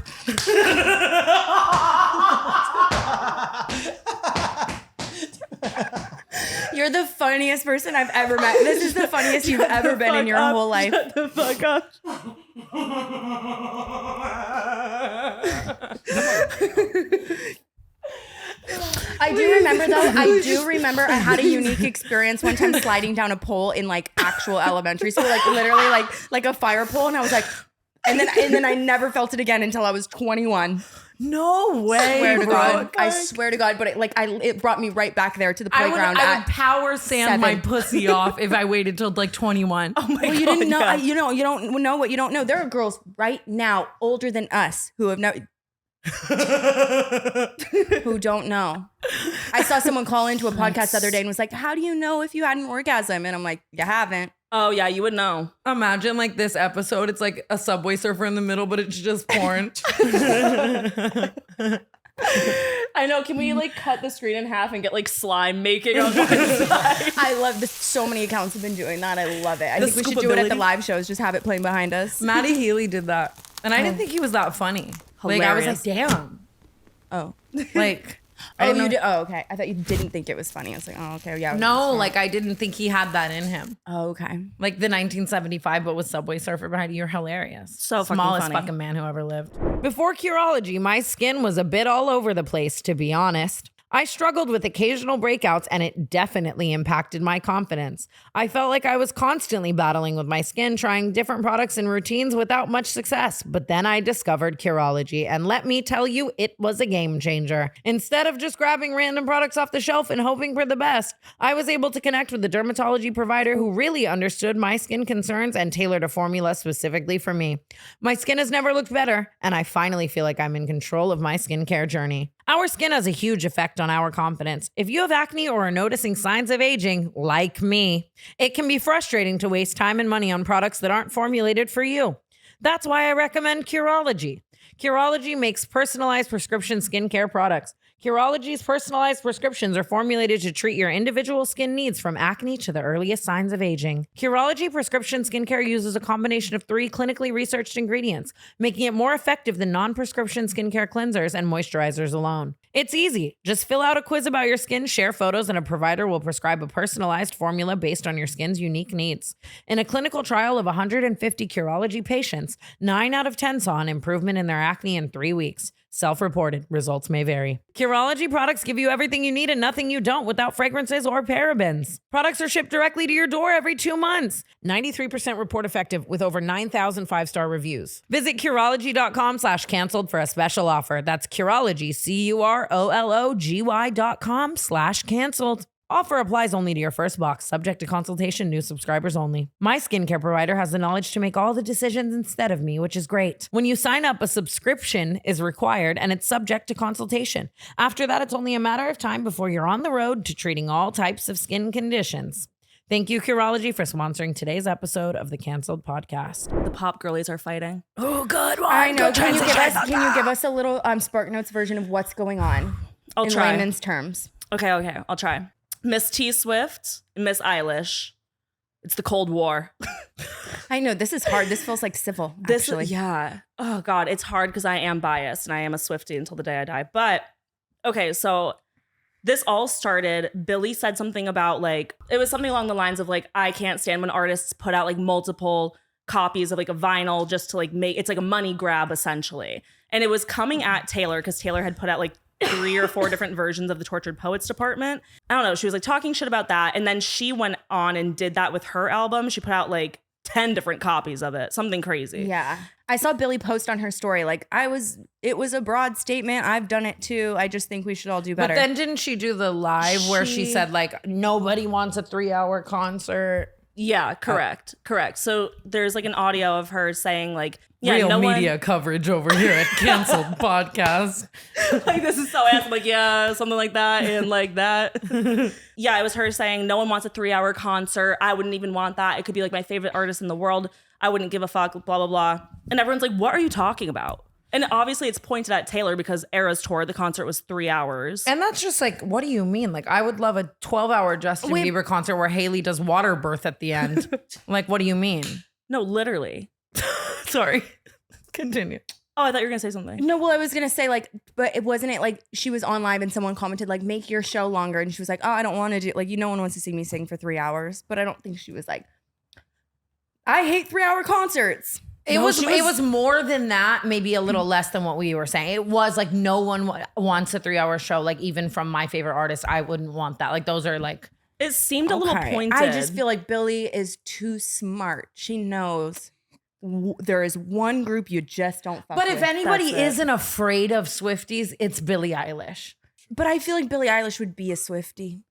You're the funniest person I've ever met. This is the funniest you've ever been in your whole life. Shut the fuck up. I do remember though. I do remember I had a unique experience one time sliding down a pole in like actual elementary school, like literally like a fire pole, and I was like, and then I never felt it again until I was 21. No way. Swear to God. Brooke. I swear to God. But it brought me right back there to the I playground. would power sand my 7. pussy off if I waited till like 21. Oh my Well, you didn't know. You don't know what you don't know. There are girls right now older than us who have never. Who don't know. I saw someone call into a podcast the other day and was like, "How do you know if you had an orgasm?" And I'm like, "You haven't." Oh yeah, you would know. Imagine like this episode. It's like a Subway Surfer in the middle, but it's just porn. I know. Can we like cut the screen in half and get like slime making on one side? I love this. So many accounts have been doing that. I love it. I think we should do it at the live shows. Just have it playing behind us. Maddie Healy did that, and I didn't think he was that funny. Like I was like, damn. Oh, Like oh, didn't know- you did. Oh, okay. I thought you didn't think it was funny. I was like, oh, okay, yeah. No, like I didn't think he had that in him. Oh, okay. Like the 1975, but with Subway Surfer behind you. You're hilarious. So fucking Smallest funny. fucking man who ever lived. Before Curology, my skin was a bit all over the place, to be honest. I struggled with occasional breakouts and it definitely impacted my confidence. I felt like I was constantly battling with my skin, trying different products and routines without much success. But then I discovered Curology, and let me tell you, it was a game changer. Instead of just grabbing random products off the shelf and hoping for the best, I was able to connect with a dermatology provider who really understood my skin concerns and tailored a formula specifically for me. My skin has never looked better, and I finally feel like I'm in control of my skincare journey. Our skin has a huge effect on our confidence. If you have acne or are noticing signs of aging, like me, it can be frustrating to waste time and money on products that aren't formulated for you. That's why I recommend Curology. Curology makes personalized prescription skincare products. Curology's personalized prescriptions are formulated to treat your individual skin needs from acne to the earliest signs of aging. Curology prescription skincare uses a combination of 3 clinically researched ingredients, making it more effective than non-prescription skincare cleansers and moisturizers alone. It's easy. Just fill out a quiz about your skin, share photos, and a provider will prescribe a personalized formula based on your skin's unique needs. In a clinical trial of 150 Curology patients, 9 out of 10 saw an improvement in their acne in 3 weeks. Self-reported. Results may vary. Curology products give you everything you need and nothing you don't without fragrances or parabens. Products are shipped directly to your door every 2 months. 93% report effective with over 9,000 5-star reviews. Visit Curology.com/canceled for a special offer. That's Curology, Curology.com/canceled. Offer applies only to your first box, subject to consultation, new subscribers only. My skincare provider has the knowledge to make all the decisions instead of me, which is great. When you sign up, a subscription is required and it's subject to consultation. After that, it's only a matter of time before you're on the road to treating all types of skin conditions. Thank you, Curology, for sponsoring today's episode of the Canceled Podcast. The pop girlies are fighting. Oh, good one. I know. Good Can you transition. give us a little Spark Notes version of what's going on? I'll in try. layman's terms. Okay, I'll try. Miss T Swift and Miss Eilish. It's the Cold War. I know this is hard. This feels like civil. Actually, Yeah. Oh God, it's hard because I am biased and I am a Swiftie until the day I die. But okay, so this all started. Billy said something about like it was something along the lines of like I can't stand when artists put out like multiple copies of like a vinyl just to like make it's like a money grab essentially. And it was coming at Taylor because Taylor had put out like 3 or 4 different versions of the Tortured Poets Department. I don't know. She was like talking shit about that. And then she went on and did that with her album. She put out like 10 different copies of it. Something crazy. yeah. I saw Billy post on her story like it was a broad statement. I've done it too. I just think we should all do better. But then didn't she do the live where she said like nobody wants a 3-hour concert? Yeah, correct. So there's like an audio of her saying like, yeah, Real no media coverage over here at Canceled Podcast. like this is so ass. I'm like, yeah, something like that and like that. Yeah, it was her saying no one wants a 3-hour concert. I wouldn't even want that. It could be like my favorite artist in the world. I wouldn't give a fuck, blah, blah, blah. And everyone's like, what are you talking about? And obviously it's pointed at Taylor because Eras Tour, the concert was 3 hours. And that's just like, what do you mean? Like, I would love a 12-hour Justin Bieber concert where Haley does water birth at the end. Like, what do you mean? No, literally. Sorry. Continue. Oh, I thought you were gonna say something. No, well, I was gonna say like, but it wasn't it like she was on live and someone commented like, make your show longer, and she was like, oh, I don't want to do like no one wants to see me sing for 3 hours, but I don't think she was like, I hate 3-hour concerts. It was more than that, maybe a little less than what we were saying. It was like no one wants a 3-hour show. Like even from my favorite artist, I wouldn't want that. Like those are like. It seemed a little pointed. I just feel like Billie is too smart. She knows there is one group you just don't fuck But with. if anybody isn't afraid of Swifties, it's Billie Eilish. But I feel like Billie Eilish would be a Swiftie.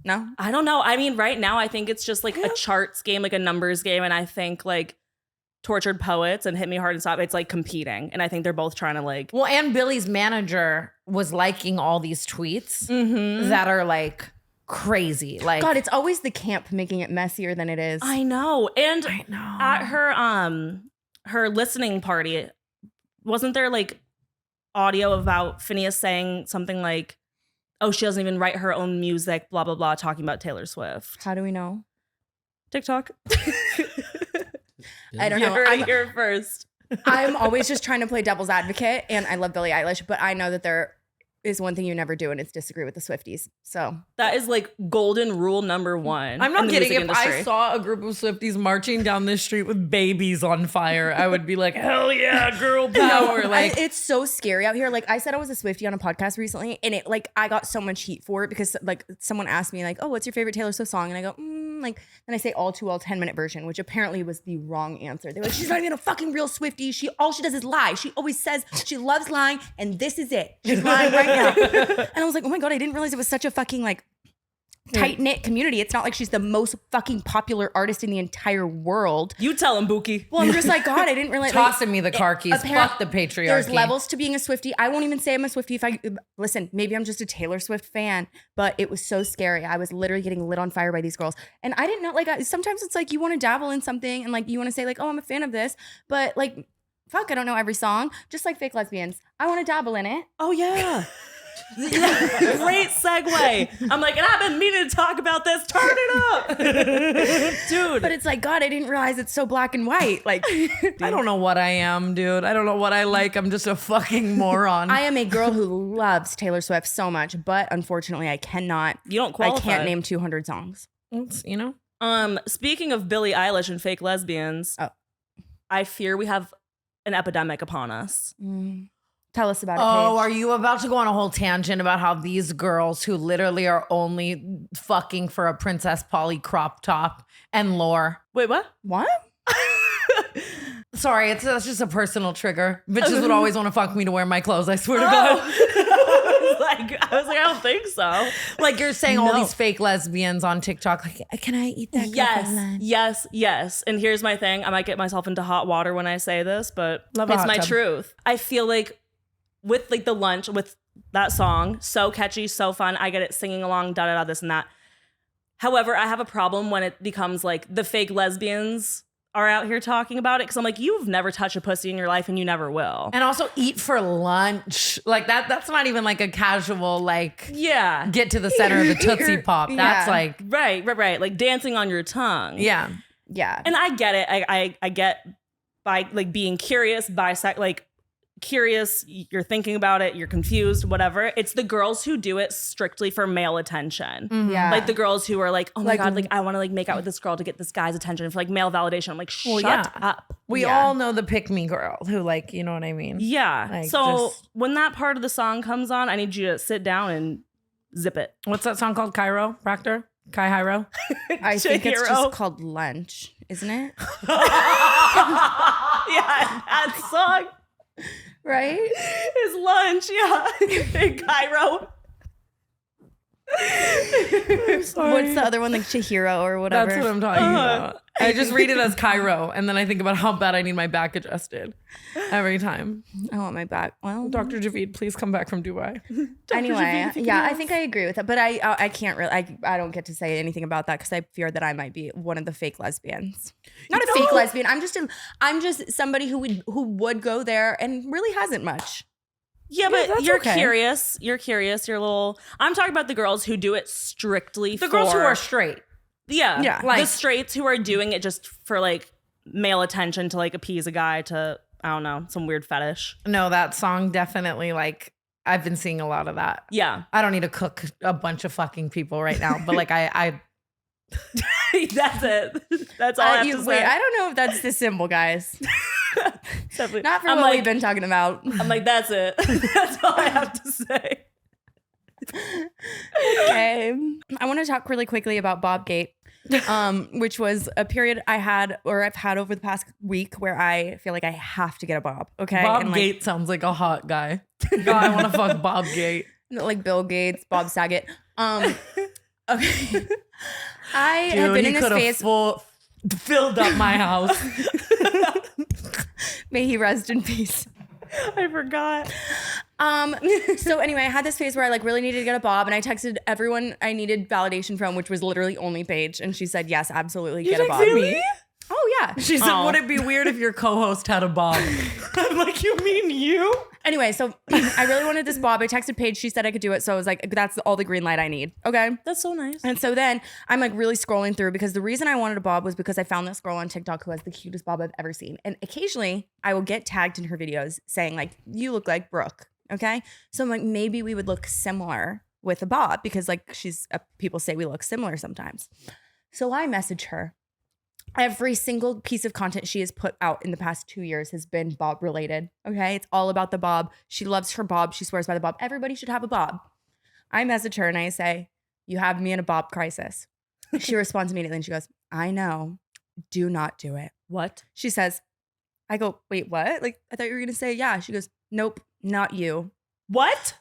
No? I don't know. I mean, right now, I think it's just like a charts game, like a numbers game. And I think like Tortured Poets and Hit Me Hard and Stop, it's like competing. And I think they're both trying to like. Well, and Billie's manager was liking all these tweets that are like crazy. Like, God, it's always the camp making it messier than it is. I know. And at her listening party, wasn't there like audio about Phineas saying something like, oh, she doesn't even write her own music, blah, blah, blah, talking about Taylor Swift. How do we know? TikTok. I don't You know. heard it here first. I'm always just trying to play devil's advocate, and I love Billie Eilish, but I know that there is one thing you never do, and it's disagree with the Swifties. So That is like golden rule number one. I'm not in the kidding. music If I industry. saw a group of Swifties marching down this street with babies on fire, I would be like, hell yeah, girl power. Like, it's so scary out here. Like I said, I was a Swiftie on a podcast recently, and it like I got so much heat for it because like someone asked me like, oh, what's your favorite Taylor Swift song? And I go, like, then I say All Too Well 10-minute version, which apparently was the wrong answer. They were like, she's not even a fucking real Swiftie. All she does is lie. She always says she loves lying, and this is it. She's lying right now. And I was like, oh my God, I didn't realize it was such a fucking like tight-knit community. It's not like she's the most fucking popular artist in the entire world. You tell him, Buki. Well, I'm just like, God, I didn't realize. tossing me the car keys. Fuck the patriarchy. There's levels to being a Swiftie. I won't even say I'm a Swiftie if I listen. Maybe I'm just a Taylor Swift fan, but it was so scary. I was literally getting lit on fire by these girls, and I didn't know. Like, sometimes it's like you want to dabble in something, and like you want to say like, oh, I'm a fan of this, but like, fuck, I don't know every song. Just like fake lesbians, I want to dabble in it. Oh, yeah. Great segue. I'm like, and I've been meaning to talk about this. Turn it up. Dude. But it's like, God, I didn't realize it's so black and white. Like, I don't know what I am, dude. I don't know what I like. I'm just a fucking moron. I am a girl who loves Taylor Swift so much, but unfortunately, I cannot. You don't qualify. I can't name 200 songs. You know? Speaking of Billie Eilish and fake lesbians, I fear we have an epidemic upon us. Tell us about it, Oh, Paige. are you about to go on a whole tangent about how these girls who literally are only fucking for a Princess Polly crop top and lore? Wait, what? What? Sorry, that's just a personal trigger. Bitches would always want to fuck me to wear my clothes. I swear to God. I was like, I don't think so. Like you're saying all these fake lesbians on TikTok. Like, can I eat that? Yes. And here's my thing. I might get myself into hot water when I say this, but Love a it's hot my tub. truth. I feel like with like the lunch, with that song, so catchy, so fun. I get it singing along, da da da, this and that. However, I have a problem when it becomes like the fake lesbians are out here talking about it, because I'm like, you've never touched a pussy in your life and you never will. And also eat for lunch. Like that's not even like a casual like get to the center of the Tootsie Pop. That's like right. Like dancing on your tongue. Yeah. And I get it. I get by like being curious, like curious, you're thinking about it, you're confused, whatever. It's the girls who do it strictly for male attention. Yeah. Like the girls who are like, oh my Like, God, like I want to like make out with this girl to get this guy's attention for like male validation. I'm like, shut up. We all know the pick me girl who like, you know what I mean? Yeah. Like, so just- when that part of the song comes on, I need you to sit down and zip it. What's that song called? Chiropractor? Kai Hiro? I think it's Chihiro. just called Lunch, isn't it? Yeah, that song. Right? His lunch, yeah. In Cairo. What's the other one? Like Chihiro or whatever. That's what I'm talking about. I just read it as Cairo, and then I think about how bad I need my back adjusted every time. I want my back. Well, Dr. Javid, please come back from Dubai. anyway, yeah, I think I agree with that, but I can't really. I don't get to say anything about that because I fear that I might be one of the fake lesbians. Not a fake lesbian. I'm just somebody who would go there and really hasn't much. Yeah, but that's you're okay. curious. You're curious. You're a little. I'm talking about the girls who do it strictly The girls who are straight. Yeah. like- the straights who are doing it just for like male attention to like appease a guy to I don't know, some weird fetish. No, that song definitely, like, I've been seeing a lot of that. Yeah. I don't need to cook a bunch of fucking people right now, but like I That's it. That's all I have to say. Wait, I don't know if that's the symbol, guys. Definitely. Not for I'm what like, we've been talking about. I'm like, that's it. That's all I have to say. Okay. I want to talk really quickly about Bobgate, which was a period I've had over the past week where I feel like I have to get a bob. Okay. Bob And, like, Gate sounds like a hot guy. God, I want to fuck Bob Gate. like Bill Gates, Bob Saget. Okay. I have Dude, been he in this could phase. have filled up my house. May he rest in peace. I forgot. So anyway, I had this phase where I like really needed to get a bob, and I texted everyone I needed validation from, which was literally only Paige, and she said yes, absolutely, get a bob. Really? Oh yeah. She said, would it be weird if your co-host had a bob? I'm like, you mean you? Anyway, so I really wanted this bob. I texted Paige. She said I could do it. So I was like, that's all the green light I need. Okay. That's so nice. And so then I'm like really scrolling through because the reason I wanted a bob was because I found this girl on TikTok who has the cutest bob I've ever seen. And occasionally I will get tagged in her videos saying like, you look like Brooke. Okay. So I'm like, maybe we would look similar with a bob because like people say we look similar sometimes. So I message her. Every single piece of content she has put out in the past 2 years has been bob related. Okay. It's all about the bob. She loves her bob. She swears by the bob. Everybody should have a bob. I message her and I say, you have me in a bob crisis. She responds immediately and she goes, I know. Do not do it. What? She says, I go, wait, what? Like, I thought you were going to say, yeah. She goes, nope, not you. What?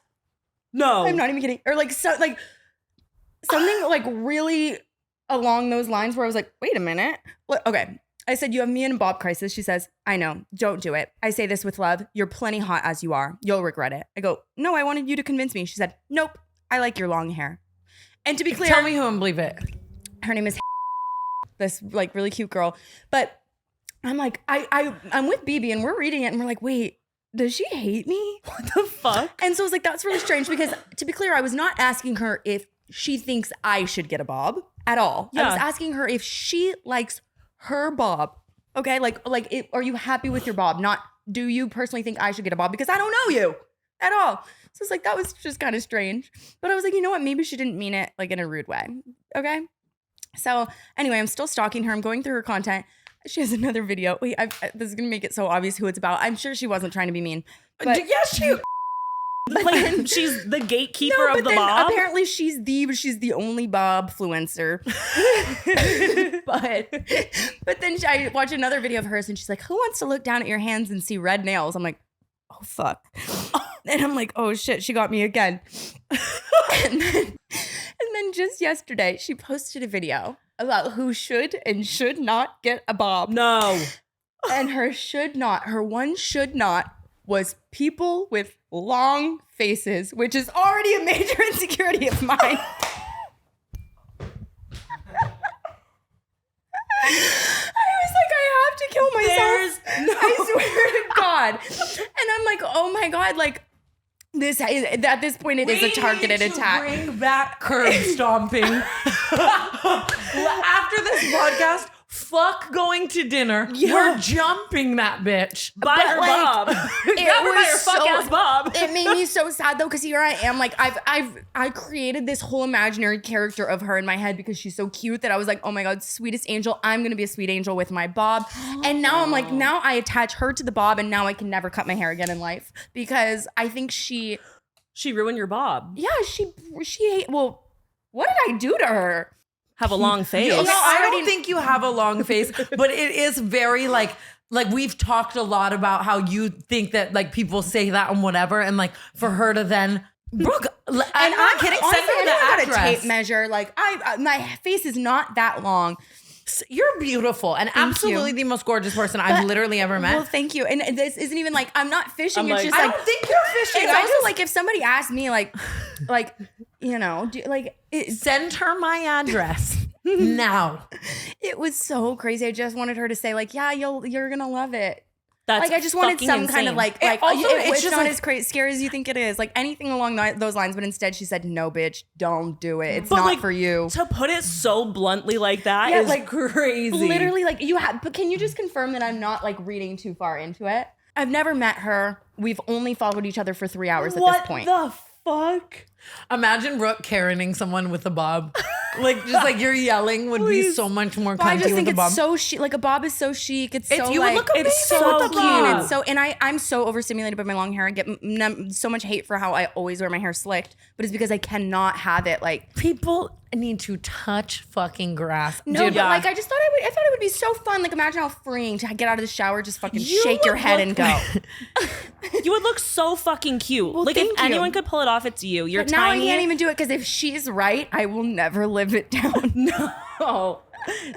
No. I'm not even kidding. Or like, so, like something like really along those lines where I was like, wait a minute. Okay. I said, you have me in a bob crisis. She says, I know. Don't do it. I say this with love. You're plenty hot as you are. You'll regret it. I go, no, I wanted you to convince me. She said, nope. I like your long hair. And to be clear, Tell me who and believe it. her name is this like really cute girl. But I'm like, I'm with BB and we're reading it and we're like, wait, does she hate me? What the fuck? And so I was like, that's really strange because to be clear, I was not asking her if she thinks I should get a bob at all. I was asking her if she likes her bob. Okay, are you happy with your bob? Not, do you personally think I should get a bob? Because I don't know you at all. So it's like, that was just kind of strange. But I was like, you know what? Maybe she didn't mean it like in a rude way. Okay. So anyway, I'm still stalking her. I'm going through her content. She has another video. Wait, this is going to make it so obvious who it's about. I'm sure she wasn't trying to be mean. But Yes, she. Like she's the gatekeeper no, of the then bob. apparently she's the only bob fluencer. but then I watch another video of hers and she's like, who wants to look down at your hands and see red nails? I'm like, oh fuck. And I'm like, oh shit, she got me again. and then just yesterday she posted a video about who should and should not get a bob. No. And her one should not was people with long faces, which is already a major insecurity of mine. I was like, I have to kill myself. I swear to God. And I'm like, oh my God, like this is, at this point it is a targeted attack. Bring back curb stomping. After this podcast, fuck going to dinner. Yeah. We're jumping that bitch. Buy her like, bob. Grab her by her fuck ass bob. It made me so sad though, because here I am, like I created this whole imaginary character of her in my head because she's so cute that I was like, oh my God, sweetest angel. I'm gonna be a sweet angel with my bob. And now I'm like, now I attach her to the bob, and now I can never cut my hair again in life because I think she ruined your bob. yeah, well, what did I do to her? Have a long face. No, I don't think you have a long face, but it is very like we've talked a lot about how you think that like people say that and whatever, and like for her to then Brooke, and I'm not kidding. Honestly, Send her I the got a address. tape measure. Like my face is not that long. You're beautiful and absolutely the most gorgeous person I've literally ever met. Well, thank you. And this isn't even like I'm not fishing. I'm It's like, just I like don't think you're fishing. it's I also just like if somebody asked me like you know, send her my address now. it was so crazy. I just wanted her to say like, yeah, you're gonna love it. That's Like I just wanted fucking some kind of insane. it's just not like- as crazy scary as you think it is. Like anything along those lines. But instead she said, no, bitch, don't do it. It's But, not like, for you. To put it so bluntly like that Yeah, is like, crazy. Literally, like you have. But can you just confirm that I'm not like reading too far into it? I've never met her. We've only followed each other for 3 hours at this point. What the fuck? Imagine Brooke Karening someone with a bob. Like, just like you're yelling would be so much more But I cunty just with think a bob. it's so chic. Like a bob is so chic. It's so you like, would look amazing it's so with a cute. bob. It's so, and I'm so overstimulated by my long hair. I get so much hate for how I always wear my hair slicked, but it's because I cannot have it like. People need to touch fucking grass. No, Dude, but like I just thought I thought it would be so fun. Like imagine how freeing to get out of the shower, just fucking You shake your would head look and go. You would look so fucking cute. Well, like if thank you. anyone could pull it off, it's you. You're But now I tiny. can't even do it because if she's right, I will never live it down.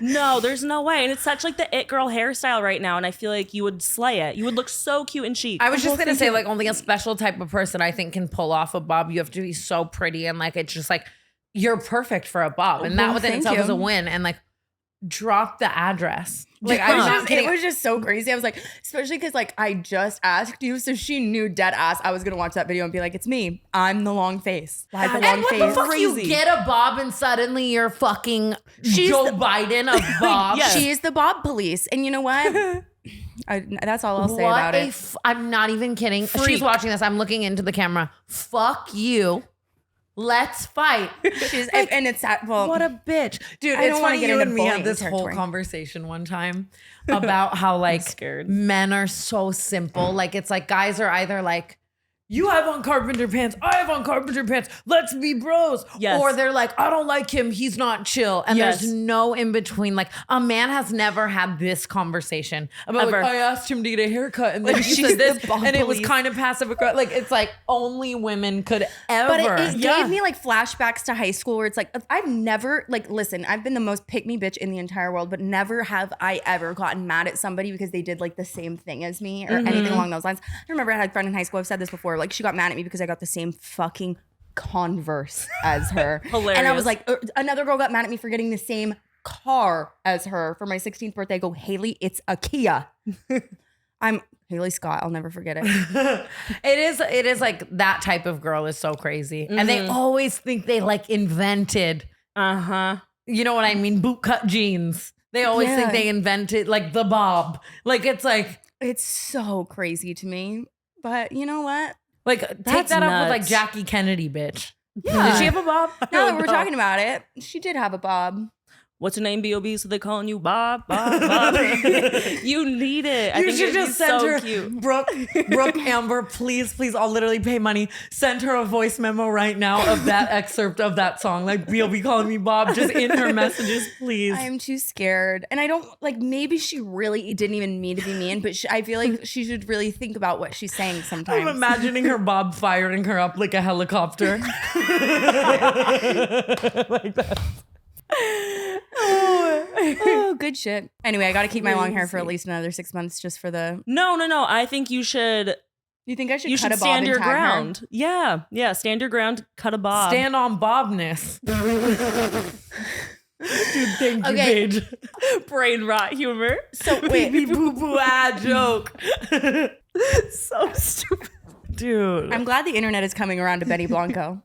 No, there's no way. And it's such like the it girl hairstyle right now. And I feel like you would slay it. You would look so cute and chic. I was just gonna say, like, only a special type of person I think can pull off a bob. You have to be so pretty, and like it's just like you're perfect for a bob, and that Well, within thank itself you. is a win. And like, drop the address. Like I I'm was not just, kidding. it was just so crazy. I was like, especially because like I just asked you, so she knew dead ass I was gonna watch that video and be like, it's me. I'm the long face. I have the long And what face. the fuck? You Crazy. get a bob and suddenly you're fucking She's Joe the- Biden of bob. Yes. She is the bob police, and you know what? That's all I'll say What about a it. I'm not even kidding. Freak. She's watching this. I'm looking into the camera. Fuck you. Let's fight. She's and it's well. What a bitch. Dude, I it's don't wanna funny get you into and me had bullying this whole territory. conversation one time about how like scared. men are so simple. Like it's like guys are either like, you have on carpenter pants, I have on carpenter pants, let's be bros. Yes. Or they're like, I don't like him, he's not chill. And Yes. there's no in between. Like a man has never had this conversation about Ever. like, I asked him to get a haircut and then Like, he she's said this the bomb and it was police. kind of passive aggressive. Like it's like only women could ever. But it Yeah. gave me like flashbacks to high school where it's like, I've never, like, listen, I've been the most pick me bitch in the entire world, but never have I ever gotten mad at somebody because they did like the same thing as me or anything along those lines. I remember I had a friend in high school, I've said this before, like she got mad at me because I got the same fucking Converse as her. Hilarious. And I was like, another girl got mad at me for getting the same car as her for my 16th birthday. I go, Haley, it's a Kia. I'm Haley Scott. I'll never forget it. It is like that type of girl is so crazy. And they always think they like invented, Uh-huh. you know what I mean? Bootcut jeans. They always Yeah. think they invented like the bob. Like it's like It's so crazy to me. But you know what? take That's that up with like nuts. Jackie Kennedy, bitch. Yeah. Did she have a bob? Now that we're talking about it, she did have a bob. What's your name, B.O.B.? So they calling you Bob, Bob, Bob. You need it. I You think should it'd just be send so her, cute. Brooke Amber, please, I'll literally pay money. Send her a voice memo right now of that excerpt of that song. Like, B.O.B. calling me Bob, just in her messages, please. I am too scared. And I don't, like, maybe she really didn't even mean to be mean, but I feel like she should really think about what she's saying sometimes. I'm imagining her Bob firing her up like a helicopter. Like that. Oh, good shit. Anyway, I got to keep my long hair for at least another 6 months just for the. No. I think you should You think I should you cut should a bob stand and your tag her? ground. Yeah. Stand your ground, cut a bob. Stand on Bobness. Dude, thank you, Okay. Paige. Brain rot humor. So Pee wait, poo poo joke. So stupid. Dude. I'm glad the internet is coming around to Benny Blanco.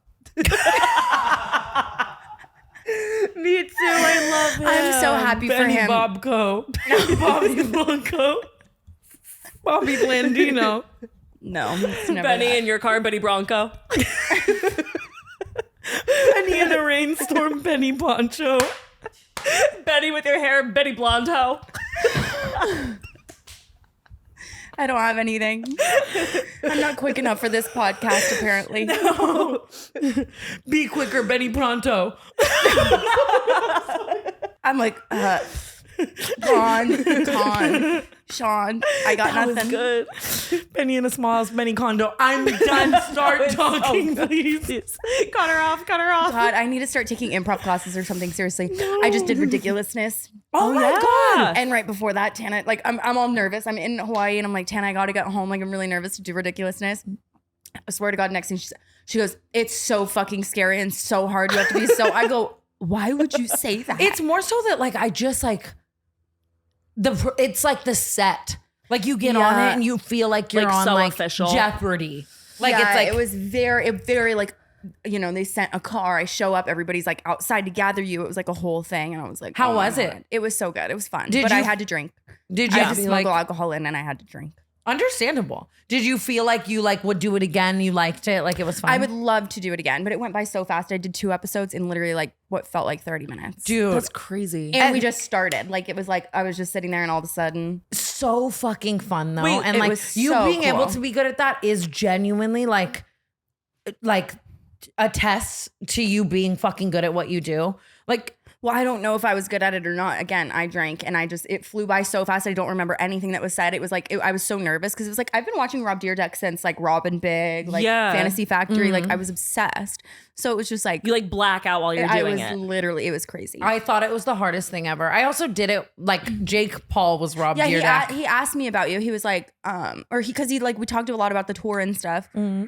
Me too. I love him. I'm so happy for Benny him. Bobco. Bobby Blanco. Bobby Blandino. No, it's never Benny that. in your car, Betty Bronco. Benny in a rainstorm. Benny Poncho. Betty with your hair, Betty Blonde hoe. I don't have anything. I'm not quick enough for this podcast, apparently. Be quicker, Benny Pronto. I'm like, Con, Sean, I got That was nothing. good. Benny in a small house, Benny condo. I'm done. Start talking, please. Cut her off. God, I need to start taking improv classes or something. Seriously, I just did ridiculousness. Oh my God. And right before that, Tana, like I'm all nervous. I'm in Hawaii and I'm like, Tana, I gotta get home. Like I'm really nervous to do ridiculousness. I swear to God, next thing she goes, it's so fucking scary and so hard. You have to be so. I go, why would you say that? It's more so that like I just like it's like the set. Like you get on Yeah. it and you feel like you're Like, on so like official. Jeopardy. Like Yeah, it's like it was very like, you know, they sent a car. I show up, everybody's like outside to gather you. It was like a whole thing, and I was like, How oh my was it? God. It was so good. It was fun, Did but I you- had to drink. did I you had to be smuggle like alcohol in, and I had to drink. Understandable. Did you feel like you like would do it again? You liked it? Like it was fun? I would love to do it again, but it went by so fast. I did 2 episodes in literally like what felt like 30 minutes. Dude, That's crazy. And we just started. Like it was like I was just sitting there and all of a sudden. so fucking fun though. Wait, and it like was you so being able cool. to be good at that is genuinely like attests to you being fucking good at what you do. Like, Well, I don't know if I was good at it or not. Again, I drank and it flew by so fast. I don't remember anything that was said. It was like, I was so nervous because it was like, I've been watching Rob Dyrdek since like Robin Big, like Fantasy Factory. Like I was obsessed. So it was just like, You like black out while you're doing it. Literally, it was crazy. I thought it was the hardest thing ever. I also did it like Jake Paul was Rob Dyrdek. he asked me about you. He was like, because he like, we talked a lot about the tour and stuff. Mm-hmm.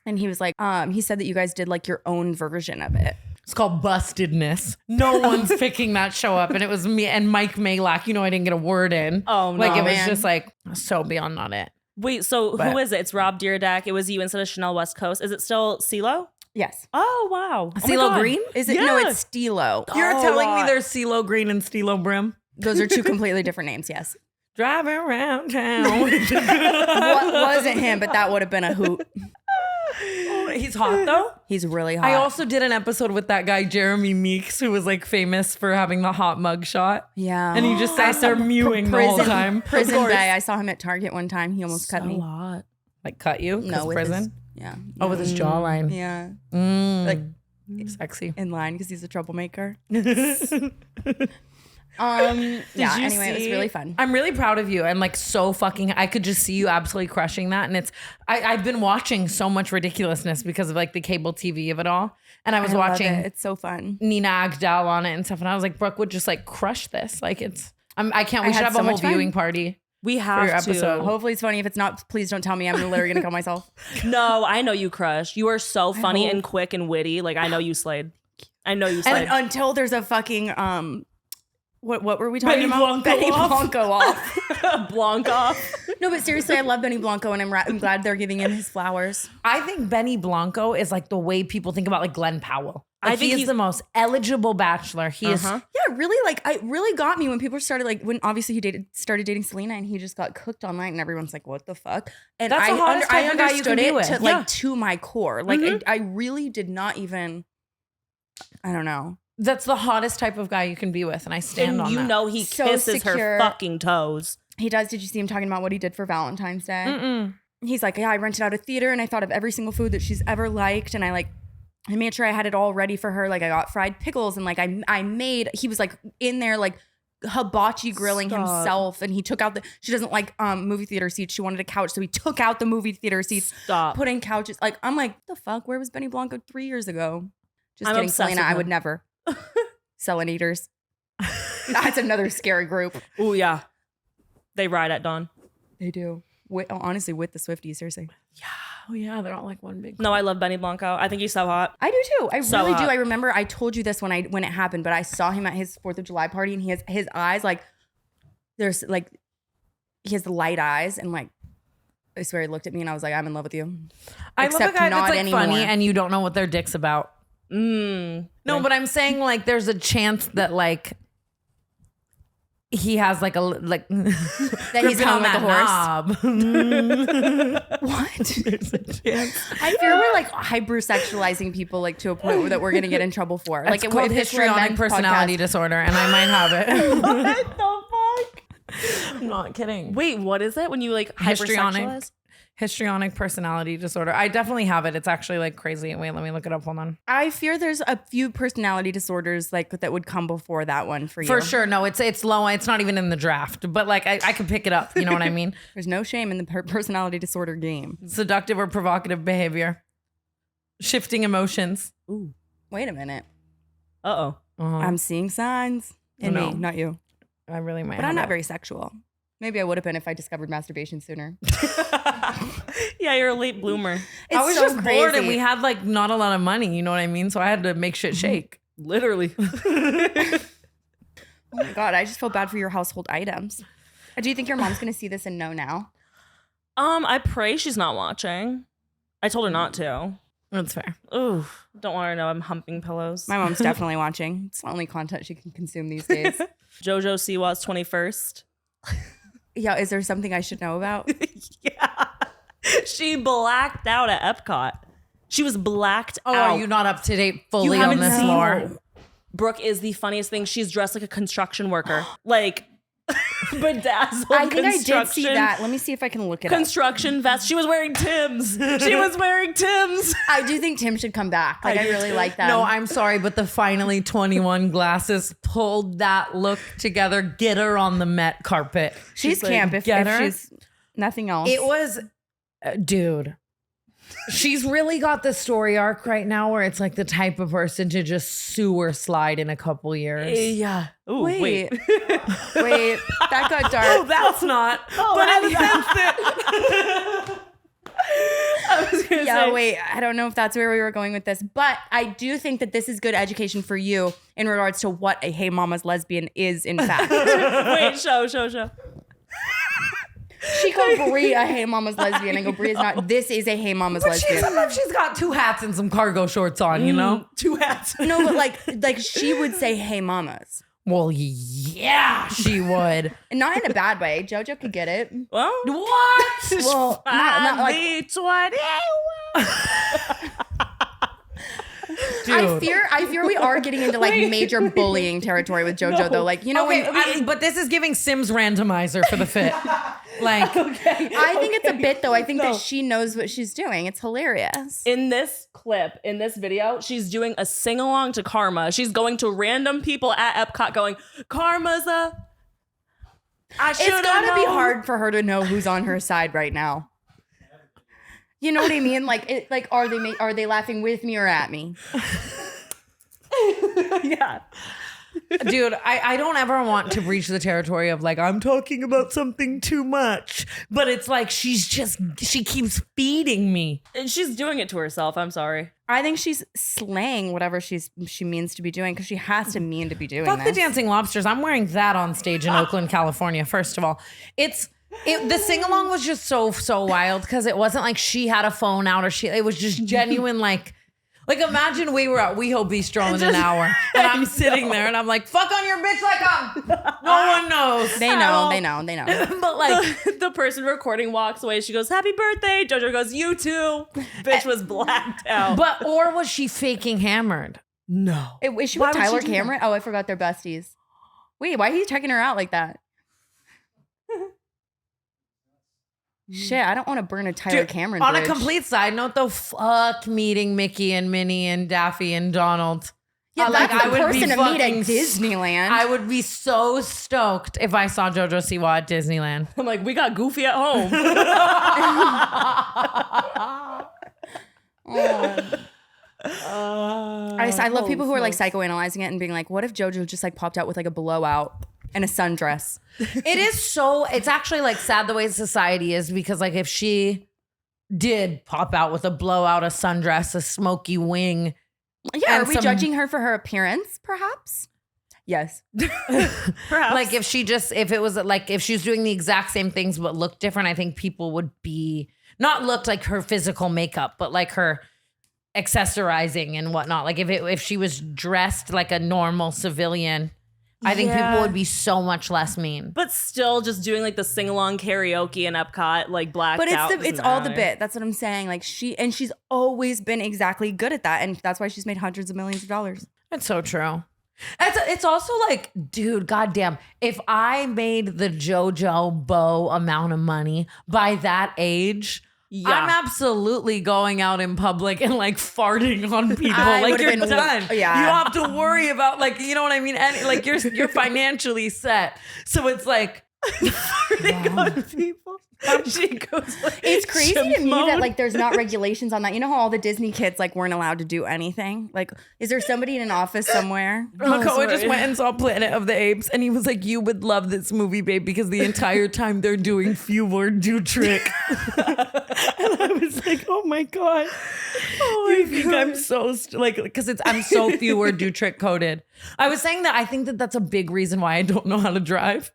And he was like, he said that you guys did like your own version of it. It's called Bustedness. No one's picking that show up. And it was me and Mike Malak. You know, I didn't get a word in. Oh, no. Like it was man. just like so beyond not it. Wait, so But- who is it? It's Rob Dyrdek. It was you instead of Chanel West Coast. Is it still CeeLo? Yes. Oh, wow. Oh my CeeLo God. Green? Is it? Yeah. No, it's Stilo. You're Oh, telling me wow. there's CeeLo Green and CeeLo Brim? Those are 2 completely different names. Yes. Driving around town. What wasn't him, but that would have been a hoot. He's hot though. He's really hot. I also did an episode with that guy Jeremy Meeks, who was like famous for having the hot mug shot. yeah. And he just sat there mewing the whole time. Prison Of course. Bay. I saw him at Target one time. He almost cut me. hot. Like cut you? No, No, with prison. his, yeah. Oh, with his jawline. Yeah. Mm. Like Sexy. in line because he's a troublemaker. Did Yeah. you Anyway, it was see- really fun. I'm really proud of you and like so fucking. I could just see you absolutely crushing that, and it's. I've been watching so much ridiculousness because of like the cable TV of it all, and I was I love watching it. It's so fun. Nina Agdal on it and stuff, and I was like, Brooke would just like crush this. Like it's. I can't. We I should had have so a whole much fun. viewing party. We your have episode. to. Hopefully it's funny. If it's not, please don't tell me. I'm literally gonna kill myself. No, I know you crush. You are so funny hope. and quick and witty. Like I know you slayed. I know you slayed. And until there's a fucking what were we talking Benny about? Blanco Benny off. Blanco off. Blanca. No, but seriously, I love Benny Blanco, and I'm glad they're giving him his flowers. I think Benny Blanco is like the way people think about like Glenn Powell. Like, I think he is he's- the most eligible bachelor. He is. Yeah, really, like it really got me when people started like when obviously he started dating Selena and he just got cooked online and everyone's like, what the fuck? And That's the hottest I type of guy you understood can be it with. to Yeah. like to my core. Like I really did not even. I don't know. That's the hottest type of guy you can be with, and I stand And on you that. know he So kisses her secure. fucking toes. He does. Did you see him talking about what he did for Valentine's Day? Mm-mm. He's like, yeah, I rented out a theater and I thought of every single food that she's ever liked, and I made sure I had it all ready for her. Like I got fried pickles and like I made. He was like in there like hibachi grilling Stop. himself, and he took out she doesn't like movie theater seats. She wanted a couch, so he took out the movie theater seats, Stop. put in couches. Like I'm like, the fuck? Where was Benny Blanco 3 years ago? Just I'm kidding, obsessed Selena. with I him. would never. Selling eaters. That's another scary group. Oh yeah. They ride at dawn. They do. Honestly, with the Swifties, seriously. Oh yeah, they're all like one big. No, I love Benny Blanco. I think he's so hot. I do too. I So really do. hot. I remember I told you this when it happened, but I saw him at his 4th of July party and he has his eyes like there's like he has the light eyes and like I swear he looked at me and I was like, I'm in love with you. I love a Except guy not that's like anymore. funny and you don't know what their dick's about. Mm. No, but I'm saying like there's a chance that like he has like that he's gripping hung like a horse. knob. What? There's a chance. I fear we're like hypersexualizing people like to a point that we're gonna get in trouble for. Like It's called if this were a histrionic men's personality podcast- disorder, and I might have it. What the fuck? I'm not kidding. Wait, what is it when you like Histrionic. hypersexualize? Histrionic personality disorder. I definitely have it. It's actually like crazy. Wait, let me look it up. Hold on. I fear there's a few personality disorders like that would come before that one for you. For sure. No, it's low. It's not even in the draft, but like I could pick it up. You know what I mean? There's no shame in the personality disorder game. Seductive or provocative behavior. Shifting emotions. Ooh. Wait a minute. Uh-oh. I'm seeing signs in No. me, not you. I really might But have I'm not it. very sexual. Maybe I would have been if I discovered masturbation sooner. Yeah, you're a late bloomer. I was so just bored and crazy. we had like not a lot of money. You know what I mean? So I had to make shit shake. Literally. Oh my God, I just feel bad for your household items. Do you think your mom's going to see this and know now? I pray she's not watching. I told her not to. That's fair. Ooh, don't want her to know I'm humping pillows. My mom's definitely watching. It's the only content she can consume these days. JoJo Siwa's 21st. Yeah, is there something I should know about? Yeah. She blacked out at Epcot. She was blacked out. Are you not up to date fully on haven't this seen lore? her. Brooke is the funniest thing. She's dressed like a construction worker. Like bedazzled I think I did see construction- that. Let me see if I can look it up. Construction vest. She was wearing Tim's. She was wearing Tim's. I do think Tim should come back. Like, I really like that. No, I'm sorry, but the Finally 21 glasses pulled that look together. Get her on the Met carpet. she's like, camp if get her. she's nothing else. It was, dude. She's really got the story arc right now where it's like the type of person to just sewer slide in a couple years. Yeah. Ooh, Wait. wait. Wait, that got dark. Oh, that's not. But in the sense that I was gonna Yeah, say, wait. I don't know if that's where we were going with this, but I do think that this is good education for you in regards to what a Hey Mama's lesbian is, in fact. wait, show. She called Brie a Hey Mama's lesbian. I go, Brie is not. This is a Hey Mama's lesbian. sometimes she's got two hats and some cargo shorts on, you know? Two hats. No, but like she would say Hey Mamas. Well, yeah, she would. And not in a bad way. JoJo could get it. Well, What? Well, not like Dude. I fear we are getting into like major bullying territory with JoJo though. Like, you know, Okay, but this is giving Sims randomizer for the fit. Like, I think it's a bit though. I think that she knows what she's doing. It's hilarious. in this clip, in this video, she's doing a sing-along to Karma. She's going to random people at Epcot going, Karma's a... I It's should've gotta be known." hard for her to know who's on her side right now. You know what I mean? Like, are they laughing with me or at me? Yeah. dude, I don't ever want to breach the territory of like, I'm talking about something too much. But it's like, she keeps feeding me. And she's doing it to herself. I'm sorry. I think she's slaying whatever she means to be doing because she has to mean to be doing Fuck this. the dancing lobsters. I'm wearing that on stage in Oakland, California, first of all. The sing-along was just so wild because it wasn't like she had a phone out or it was just genuine like imagine we were at WeHo Bistro in an hour and I'm sitting there and I'm like, fuck on your bitch like no one knows. They know. But like, The person recording walks away. She goes, happy birthday. JoJo goes, you too. Bitch was blacked out. or was she faking hammered? no. Is she Why with would she Tyler do that? Cameron? Oh, I forgot they're besties. Wait, why are you checking her out like that? Shit, I don't want to burn a Tyler Dude, Cameron on bridge. a complete side note though, fuck meeting Mickey and Minnie and Daffy and Donald. Yeah, that's the I would be person to meet at fucking Disneyland. I would be so stoked if I saw JoJo Siwa at Disneyland. I'm like, we got Goofy at home. I love people who are like psychoanalyzing it and being like, what if JoJo just like popped out with like a blowout and a sundress? It's actually like sad the way society is because like if she did pop out with a blowout, a sundress, a smoky wing. Yeah, And are we judging her for her appearance, perhaps? Yes. Perhaps. Like if she was doing the exact same things but looked different, I think people would be not looked like her physical makeup, but like her accessorizing and whatnot. Like if she was dressed like a normal civilian, I think people would be so much less mean. But still just doing like the sing-along karaoke in Epcot, like blacked But out. it's all the bit. That's what I'm saying. Like she's always been exactly good at that. And that's why she's made hundreds of millions of dollars. That's so true. It's also like, dude, goddamn, if I made the JoJo Bo amount of money by that age, I'm absolutely going out in public and like farting on people. I like would've you're been- done. yeah. You don't have to worry about like, you know what I mean? And like you're financially set. So it's like farting on people. She goes like, It's crazy chimp to me that mode. like there's not regulations on that. You know how all the Disney kids like weren't allowed to do anything? Like, is there somebody in an office somewhere? Makoa just went and saw Planet of the Apes and he was like, you would love this movie, babe, because the entire time they're doing few word do trick. And I was like, oh my God. You think I'm so, because I'm so few word do trick coded. I was saying that I think that that's a big reason why I don't know how to drive.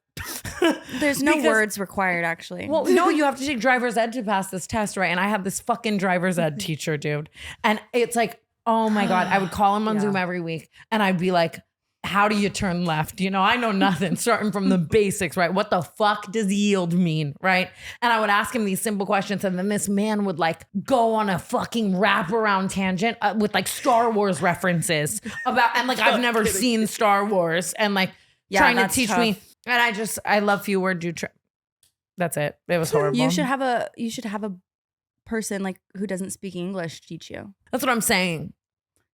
There's no Because- words required, actually. Well, no, you have to take driver's ed to pass this test, right? And I have this fucking driver's ed teacher, dude. And it's like, oh my God, I would call him on Zoom every week and I'd be like, how do you turn left? You know, I know nothing, starting from the basics, right? What the fuck does yield mean, right? And I would ask him these simple questions, and then this man would like go on a fucking wraparound tangent with like Star Wars references about, and like I've never seen Star Wars, and like trying to teach me. And I love few word do. That's it. It was horrible. You should have a person like who doesn't speak English teach you. That's what I'm saying.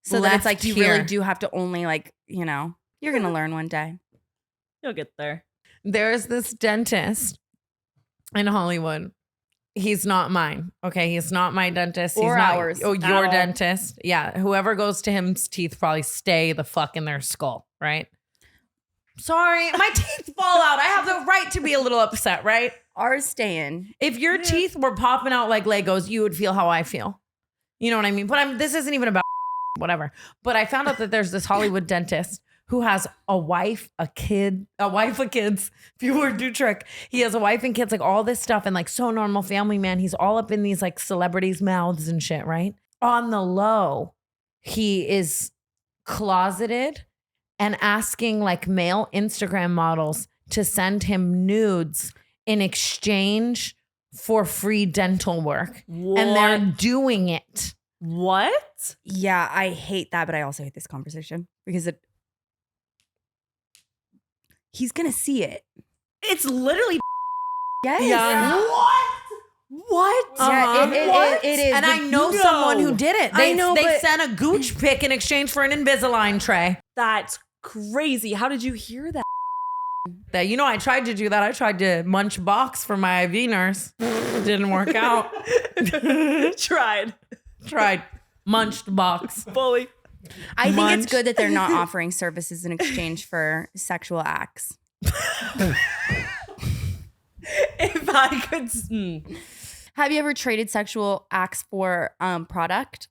So that it's like you here. really do have to only like, you know, you're going to learn one day. You'll get there. There's this dentist in Hollywood. He's not mine. Okay. He's not my dentist. He's Or not ours. Oh, At your all. dentist. Yeah. Whoever goes to him's teeth probably stay the fuck in their skull. Right. Sorry. My teeth fall out. I have the right to be a little upset. Right. Ours stay in. If your teeth were popping out like Legos, you would feel how I feel. You know what I mean? But this isn't even about whatever. But I found out that there's this Hollywood dentist who has a wife, a kids. If you were do trick, he has a wife and kids, like all this stuff, and like so normal family man. He's all up in these like celebrities' mouths and shit, right? On the low, he is closeted and asking like male Instagram models to send him nudes in exchange for free dental work. What? And they're doing it. What? Yeah, I hate that, but I also hate this conversation because he's going to see it. It's literally Yes. Yeah. What? Yeah, it is. And I know someone who did it. They, I know, they but- sent a gooch pic in exchange for an Invisalign tray. that's crazy. How did you hear that? That, you know, I tried to do that. I tried to munch box for my IV nurse. Didn't work out. Tried. Munched box. Fully. I think Munch. it's good that they're not offering services in exchange for sexual acts. If I could. Have you ever traded sexual acts for product?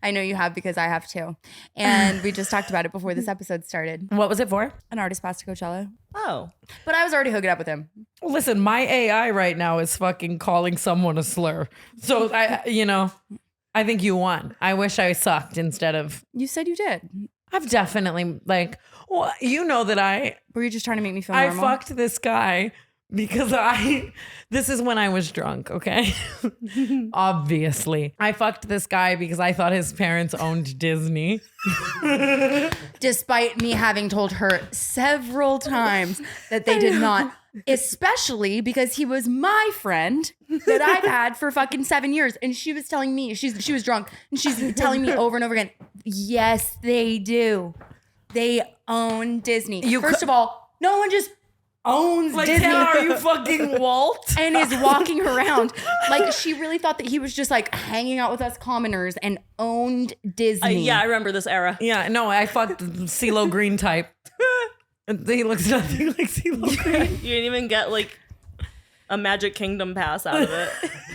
I know you have because I have too. And we just talked about it before this episode started. What was it for? An artist passed to Coachella. Oh. But I was already hooking up with him. Listen, my AI right now is fucking calling someone a slur. So I think you won. I wish I sucked instead of. You said you did. I've definitely that Were you just trying to make me feel I normal? fucked this guy because this is when I was drunk, okay? Obviously. I fucked this guy because I thought his parents owned Disney. Despite me having told her several times that they did not. Especially because he was my friend that I've had for fucking 7 years. And she was telling me, she was drunk, and she's telling me over and over again, yes, they do. They own Disney. First of all, no one just owns Like, Disney. Tana, are you fucking Walt? And is walking around. Like, she really thought that he was just like hanging out with us commoners and owned Disney. Yeah, I remember this era. Yeah, no, I fucked CeeLo Green type. He looks nothing like CeeLo Green. You didn't even get like a Magic Kingdom pass out of it.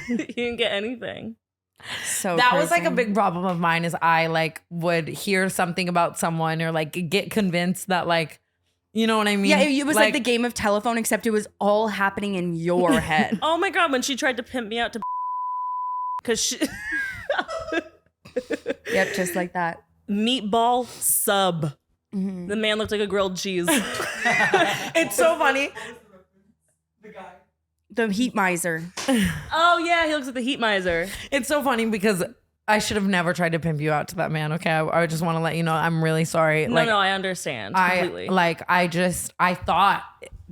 You didn't get anything. So That was like a crazy. big problem of mine is I like would hear something about someone or like get convinced that like, you know what I mean? Yeah, it was like the game of telephone, except it was all happening in your head. Oh my God, when she tried to pimp me out to because she Yep, just like that. meatball sub. The man looked like a grilled cheese. It's so funny. The heat miser. Oh yeah, he looks like the heat miser. It's so funny because I should have never tried to pimp you out to that man. Okay, I just want to let you know I'm really sorry. No, I understand completely. I thought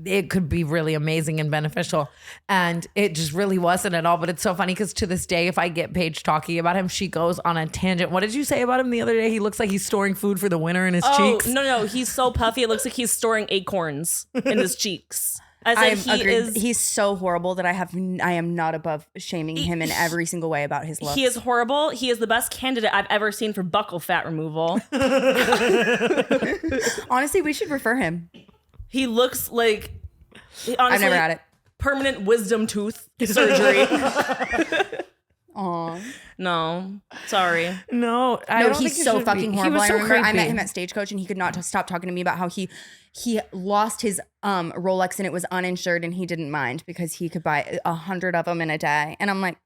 it could be really amazing and beneficial, and it just really wasn't at all. But it's so funny because to this day, if I get Paige talking about him, she goes on a tangent. What did you say about him the other day? He looks like he's storing food for the winter in his cheeks. No, he's so puffy. It looks like he's storing acorns in his cheeks. I said He's so horrible that I am not above shaming him in every single way about his looks. He is horrible. He is the best candidate I've ever seen for buccal fat removal. Honestly, we should refer him. He looks like honestly, I've never had it. Permanent wisdom tooth surgery. Aw. No, sorry. No, I No, don't he's think you so should fucking be. horrible. He was I so remember I met creepy. him at Stagecoach and he could not just stop talking to me about how he lost his Rolex and it was uninsured and he didn't mind because he could buy 100 of them in a day. And I'm like,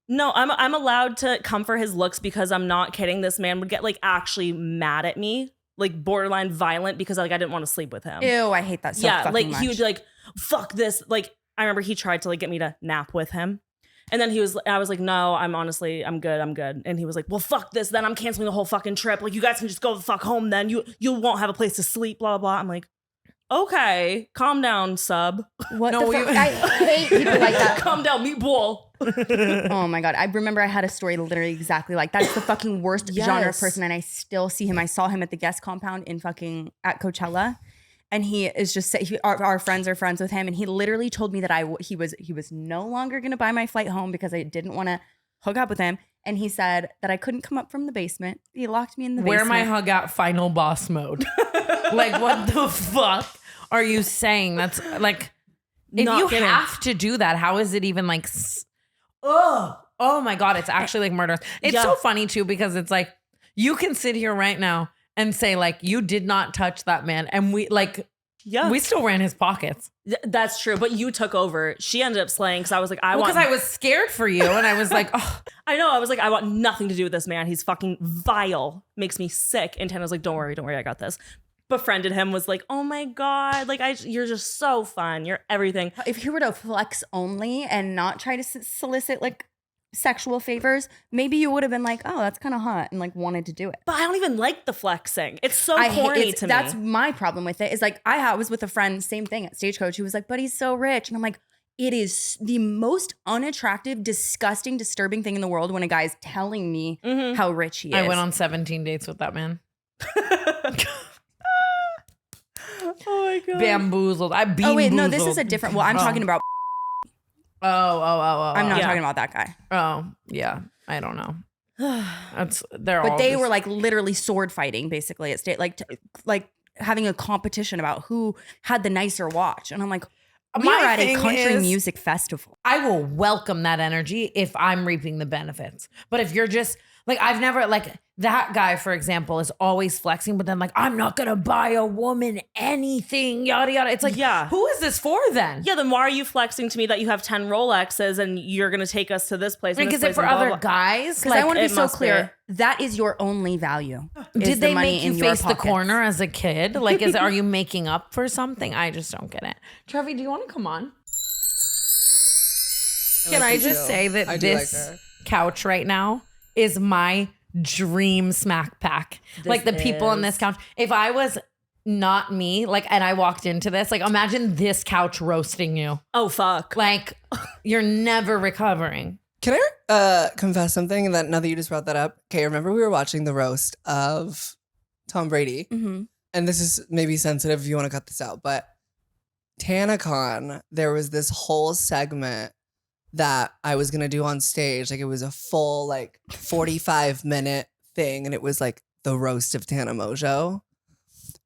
No, I'm allowed to come for his looks because I'm not kidding. This man would get like actually mad at me like borderline violent because like I didn't want to sleep with him. Ew, I hate that so Yeah, fucking like much. he would be like, fuck this. Like I remember he tried to like get me to nap with him. And then I was like, no, I'm good. And he was like, well, fuck this. Then I'm canceling the whole fucking trip. Like you guys can just go the fuck home then. You won't have a place to sleep, blah, blah, blah. I'm like, okay, calm down, sub. What the fuck? I hate people like that. Calm down, meatball. Oh my God. I remember I had a story literally exactly like that. It's the fucking worst genre of person. And I still see him. I saw him at the guest compound at Coachella. And he is just, our friends are friends with him. And he literally told me that he was no longer going to buy my flight home because I didn't want to hook up with him. And he said that I couldn't come up from the basement. He locked me in the basement. Where my hug out final boss mode. Like, what the fuck are you saying? That's like, if Not you kidding. have to do that, how is it even like, oh my God, it's actually like murder. It's Yeah. so funny too, because it's like, you can sit here right now and say like, you did not touch that man. And we still ran his pockets. That's true. But you took over. She ended up slaying because I was like, Because I was scared for you. And I was like, oh. I know. I was like, I want nothing to do with this man. He's fucking vile. Makes me sick. And Tana was like, don't worry. I got this. Befriended him, was like, oh my God, like you're just so fun. You're everything. If he were to flex only and not try to solicit like sexual favors, maybe you would have been like, oh, that's kind of hot and like wanted to do it. But I don't even like the flexing. It's so I corny hate, to me. that's my problem with it is like I was with a friend, same thing at Stagecoach, who was like, but he's so rich. And I'm like, it is the most unattractive, disgusting, disturbing thing in the world when a guy's telling me how rich he is. I went on 17 dates with that man. Oh my God. Bamboozled. I beamboozled. Oh wait, no, this is a different. Well, I'm talking about. Oh. I'm not Yeah. talking about that guy. Oh, yeah. I don't know. They're But all they just- were like literally sword fighting basically at state, like having a competition about who had the nicer watch. And I'm like, we My are at a thing country is- music festival. I will welcome that energy if I'm reaping the benefits. But if you're just like, I've never like that guy, for example, is always flexing, but then like, I'm not going to buy a woman anything, yada, yada. It's like, Yeah. who is this for then? Yeah, then why are you flexing to me that you have 10 Rolexes and you're going to take us to this place? and Like, this is it place for and blah, other blah, blah. guys? Because I want to be it so must clear. That is your only value. is Did the they money make you in your face the pockets. corner as a kid? Like, are you making up for something? I just don't get it. Trevi, do you want to come on? Can I just say that I do like this her. couch right now is my dream smack pack? Like the people on this couch. If I was not me, like, and I walked into this, like, imagine this couch roasting you. Oh, fuck. Like, you're never recovering. Can I confess something that now that you just brought that up? Okay, remember we were watching the roast of Tom Brady, Mm-hmm. and this is maybe sensitive if you want to cut this out, but TanaCon, there was this whole segment that I was gonna do on stage. Like it was a full like 45-minute thing, and it was like the roast of Tana Mongeau.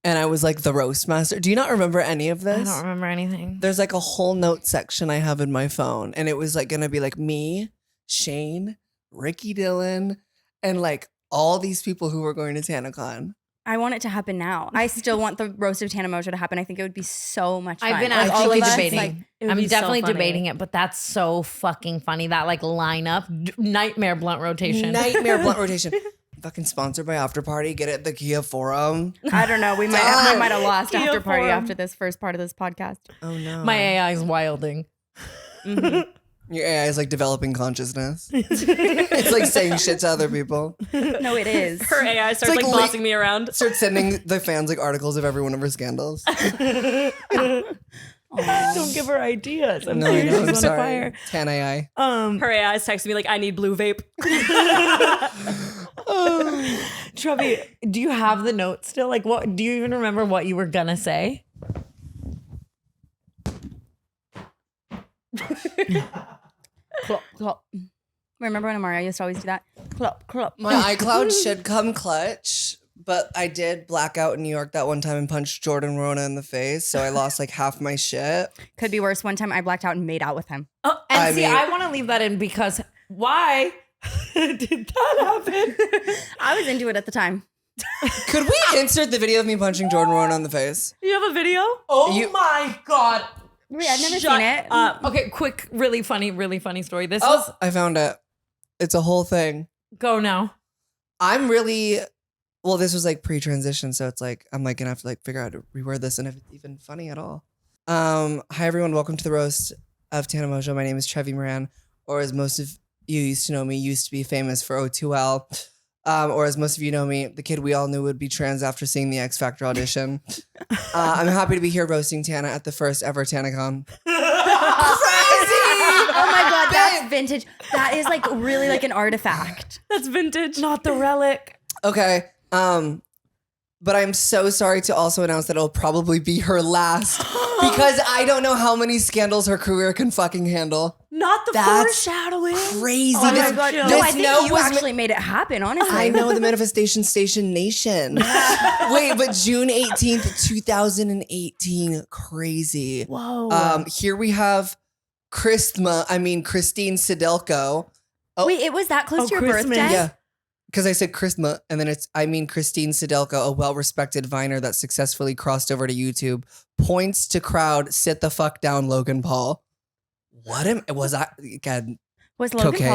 And I was like the roast master. Do you not remember any of I this? don't remember anything. There's like a whole note section I have in my phone, and it was like gonna be like me, Shane, Ricky Dillon, and like all these people who were going to TanaCon. I want it to happen now. I still want the roast of Tana Mongeau to happen. I think it would be so much fun. I've been Like, all actually of us, debating. like, it would I'm be so definitely funny. debating it, but that's so fucking funny. That like lineup, nightmare blunt rotation. Nightmare blunt rotation. Fucking sponsored by After Party. Get it at the Kia Forum. I don't know. We might have lost Kia after party Forum. after this first part of this podcast. Oh no. My AI is wilding. Your AI is like developing consciousness. It's like saying shit to other people. No, it is. Her AI starts like like, li- bossing me around. Start sending the fans like articles of every one of her scandals. Don't give her ideas. I'm No, I know. I'm on sorry. fire. Tan AI. Her AI is texting me like, I need blue vape. Trevi, do you have the notes still? Like, what? Do you even remember what you were gonna say? Clop, clop. Remember when Amaria used to always do that? Clop, clop. My iCloud should come clutch, but I did black out in New York that one time and punched Jordan Rona in the face, so I lost like half my shit. Could be worse. One time I blacked out and made out with him. And I see, mean- I want to leave that in because why did that happen? I was into it at the time. Could we insert the video of me punching Jordan Rona in the face? You have a video? Oh You- my god! Wait, I've never Shut seen it. up. Okay, quick, really funny story. This Oh, I found it. It's a whole thing. go now. I'm really Well, this was like pre-transition, so it's like I'm like gonna have to like figure out how to reword this and if it's even funny at all. Hi everyone, welcome to the roast of Tana Mongeau. My name is Trevi Moran, or as most of you used to know me, used to be famous for O2L, or as most of you know me, the kid we all knew would be trans after seeing the X Factor audition. I'm happy to be here roasting Tana at the first ever TanaCon. Oh my God, that's vintage. That is like really like an artifact. That's vintage. Not the relic. Okay. But I'm so sorry to also announce that it'll probably be her last because I don't know how many scandals her career can fucking handle. Not the That's foreshadowing. Crazy. Oh my God. This No, I think note you was actually made it happen, honestly. I know, the Manifestation Station Nation. Wait, but June 18th, 2018. Crazy. Whoa. Here we have Christine Sidelko. Oh, Wait, it was that close to your Christmas. birthday? yeah. Because I said Christma, and then Christine Sidelko, a well-respected Viner that successfully crossed over to YouTube, points to crowd, sit the fuck down, Logan Paul. Was Logan Paul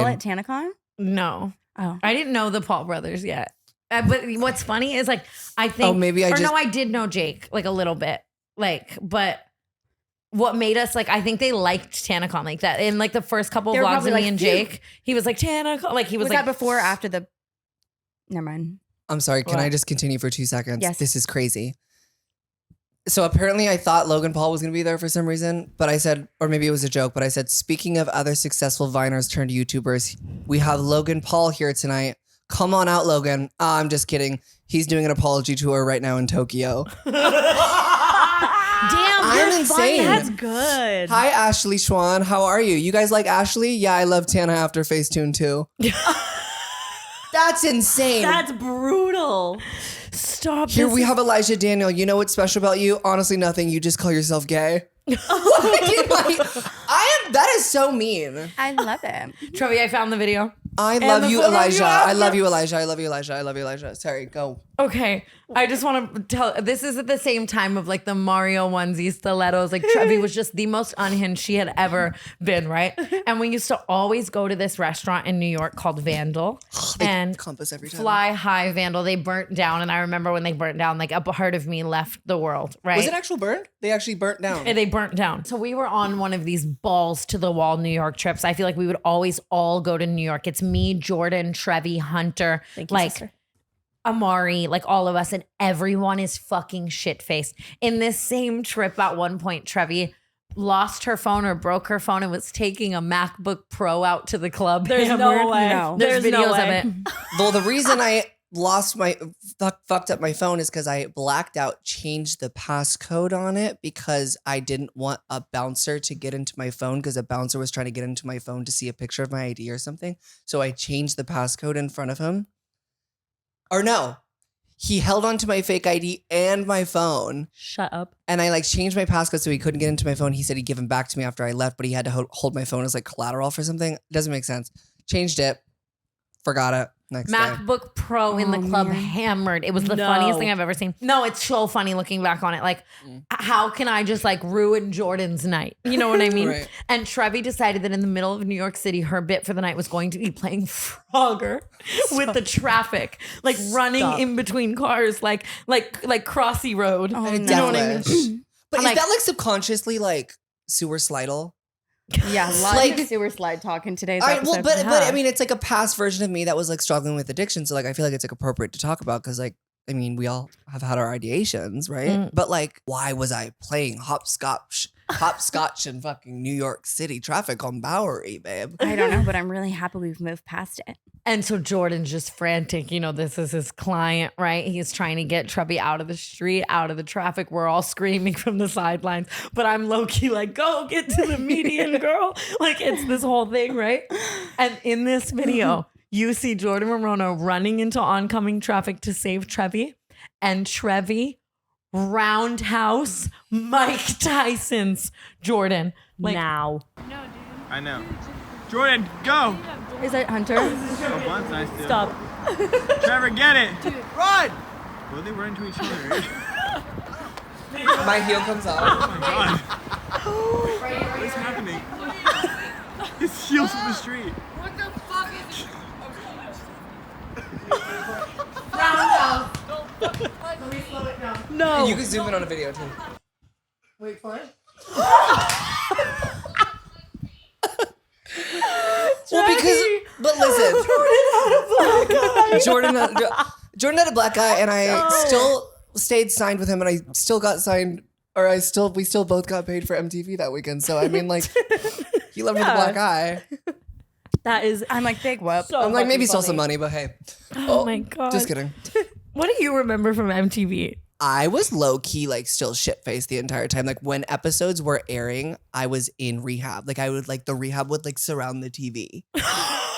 at TanaCon? No. Oh. I didn't know the Paul brothers yet. But what's funny is like, I think. Oh, maybe I no, I did know Jake like a little bit. Like, but what made us like, I think they liked TanaCon like that. In like the first couple of They were vlogs probably of me like, and "Phew." Jake, he was like, TanaCon. Like, he was Was like, that before or after the... Never mind. I'm sorry, can What? I just continue for 2 seconds? Yes. This is crazy. So apparently I thought Logan Paul was going to be there for some reason, but I said, or maybe it was a joke, but I said, speaking of other successful Viners turned YouTubers, we have Logan Paul here tonight. Come on out, Logan. I'm just kidding. He's doing an apology tour right now in Tokyo. Damn, I'm you're funny. insane. That's good. Hi, Ashley Schwan. How are you? You guys like Ashley? Yeah, I love Tana after Facetune too. That's insane. That's brutal. stop. Here this we is- have Elijah Daniel. You know what's special about you? Honestly, nothing. You just call yourself gay. That is so mean. I love it. Trevi, I found the video. I And love the you, photo of Elijah. you I after. love you, Elijah. I love you, Elijah. I love you, Elijah. Sorry, go. Okay. I just want to tell, this is at the same time of like the Mario onesie stilettos. Like Trevi was just the most unhinged she had ever been, right? And we used to always go to this restaurant in New York called Vandal. They and compass every time. Fly High Vandal. They burnt down. And I remember when they burnt down, like a part of me left the world, right? Was it actual burned? They actually burnt down. And they burnt down. So we were on one of these balls to the wall New York trips. I feel like we would always all go to New York. It's me, Jordan, Trevi, Hunter, Thank you, like sister. Amari, like all of us, and everyone is fucking shit faced. In this same trip, at one point, Trevi lost her phone or broke her phone and was taking a MacBook Pro out to the club. There's no hammered. way. No. There's There's no videos way. of it. Well, the reason I lost my fucked up my phone is because I blacked out, changed the passcode on it because I didn't want a bouncer to get into my phone because a bouncer was trying to get into my phone to see a picture of my ID or something. So I changed the passcode in front of him. Or no, he held onto my fake ID and my phone. Shut up. And I like changed my passcode so he couldn't get into my phone. He said he'd give him back to me after I left, but he had to hold my phone as like collateral for something. Doesn't make sense. Changed it. Forgot it. Next day. MacBook Pro in the Oh, club man. hammered. It was the No. funniest thing I've ever seen. No, it's so funny looking back on it. Like, how can I just like ruin Jordan's night? You know what I mean? Right. And Trevi decided that in the middle of New York City, her bit for the night was going to be playing Frogger with the traffic, like running Stop. in between cars, like Crossy Road. Oh, I no. know what I mean? delish. But I'm is like- that like subconsciously like sewer slidle? Yeah, lots Like- of sewer slide talking today's But episode. I mean it's like a past version of me that was like struggling with addiction. So like I feel like it's like appropriate to talk about because like I mean we all have had our ideations, right? Mm. But like why was I playing hopscotch in fucking New York City traffic on Bowery, babe? I don't know, but I'm really happy we've moved past it. And so Jordan's just frantic. You know, this is his client, right? He's trying to get Trevi out of the street, out of the traffic. We're all screaming from the sidelines. But I'm low-key like, go get to the median, girl. Like, it's this whole thing, right? And in this video, you see Jordan Morono running into oncoming traffic to save Trevi. And Trevi roundhouse Mike Tyson's Jordan. Like, Now. I know. Jordan, go! Is it Hunter? Oh, blunt's nice too. Stop. Trevor, get it! Run! Well, they run into each other. Right? My heel comes off. Oh my god. What is happening? His heels in the street. roundhouse No. You can zoom in on a video too. Wait for it. Well, but listen, Jordan had a black eye, and I still stayed signed with him, and I still got signed, or we still both got paid for MTV that weekend. So I mean, like, he left with a black eye. That is, I'm like, big whoop. so I'm like, maybe fucking stole funny. some money, but hey. Oh my God. Just kidding. What do you remember from MTV? I was low key like still shit faced the entire time. Like when episodes were airing, I was in rehab. Like I would like the rehab would like surround the TV,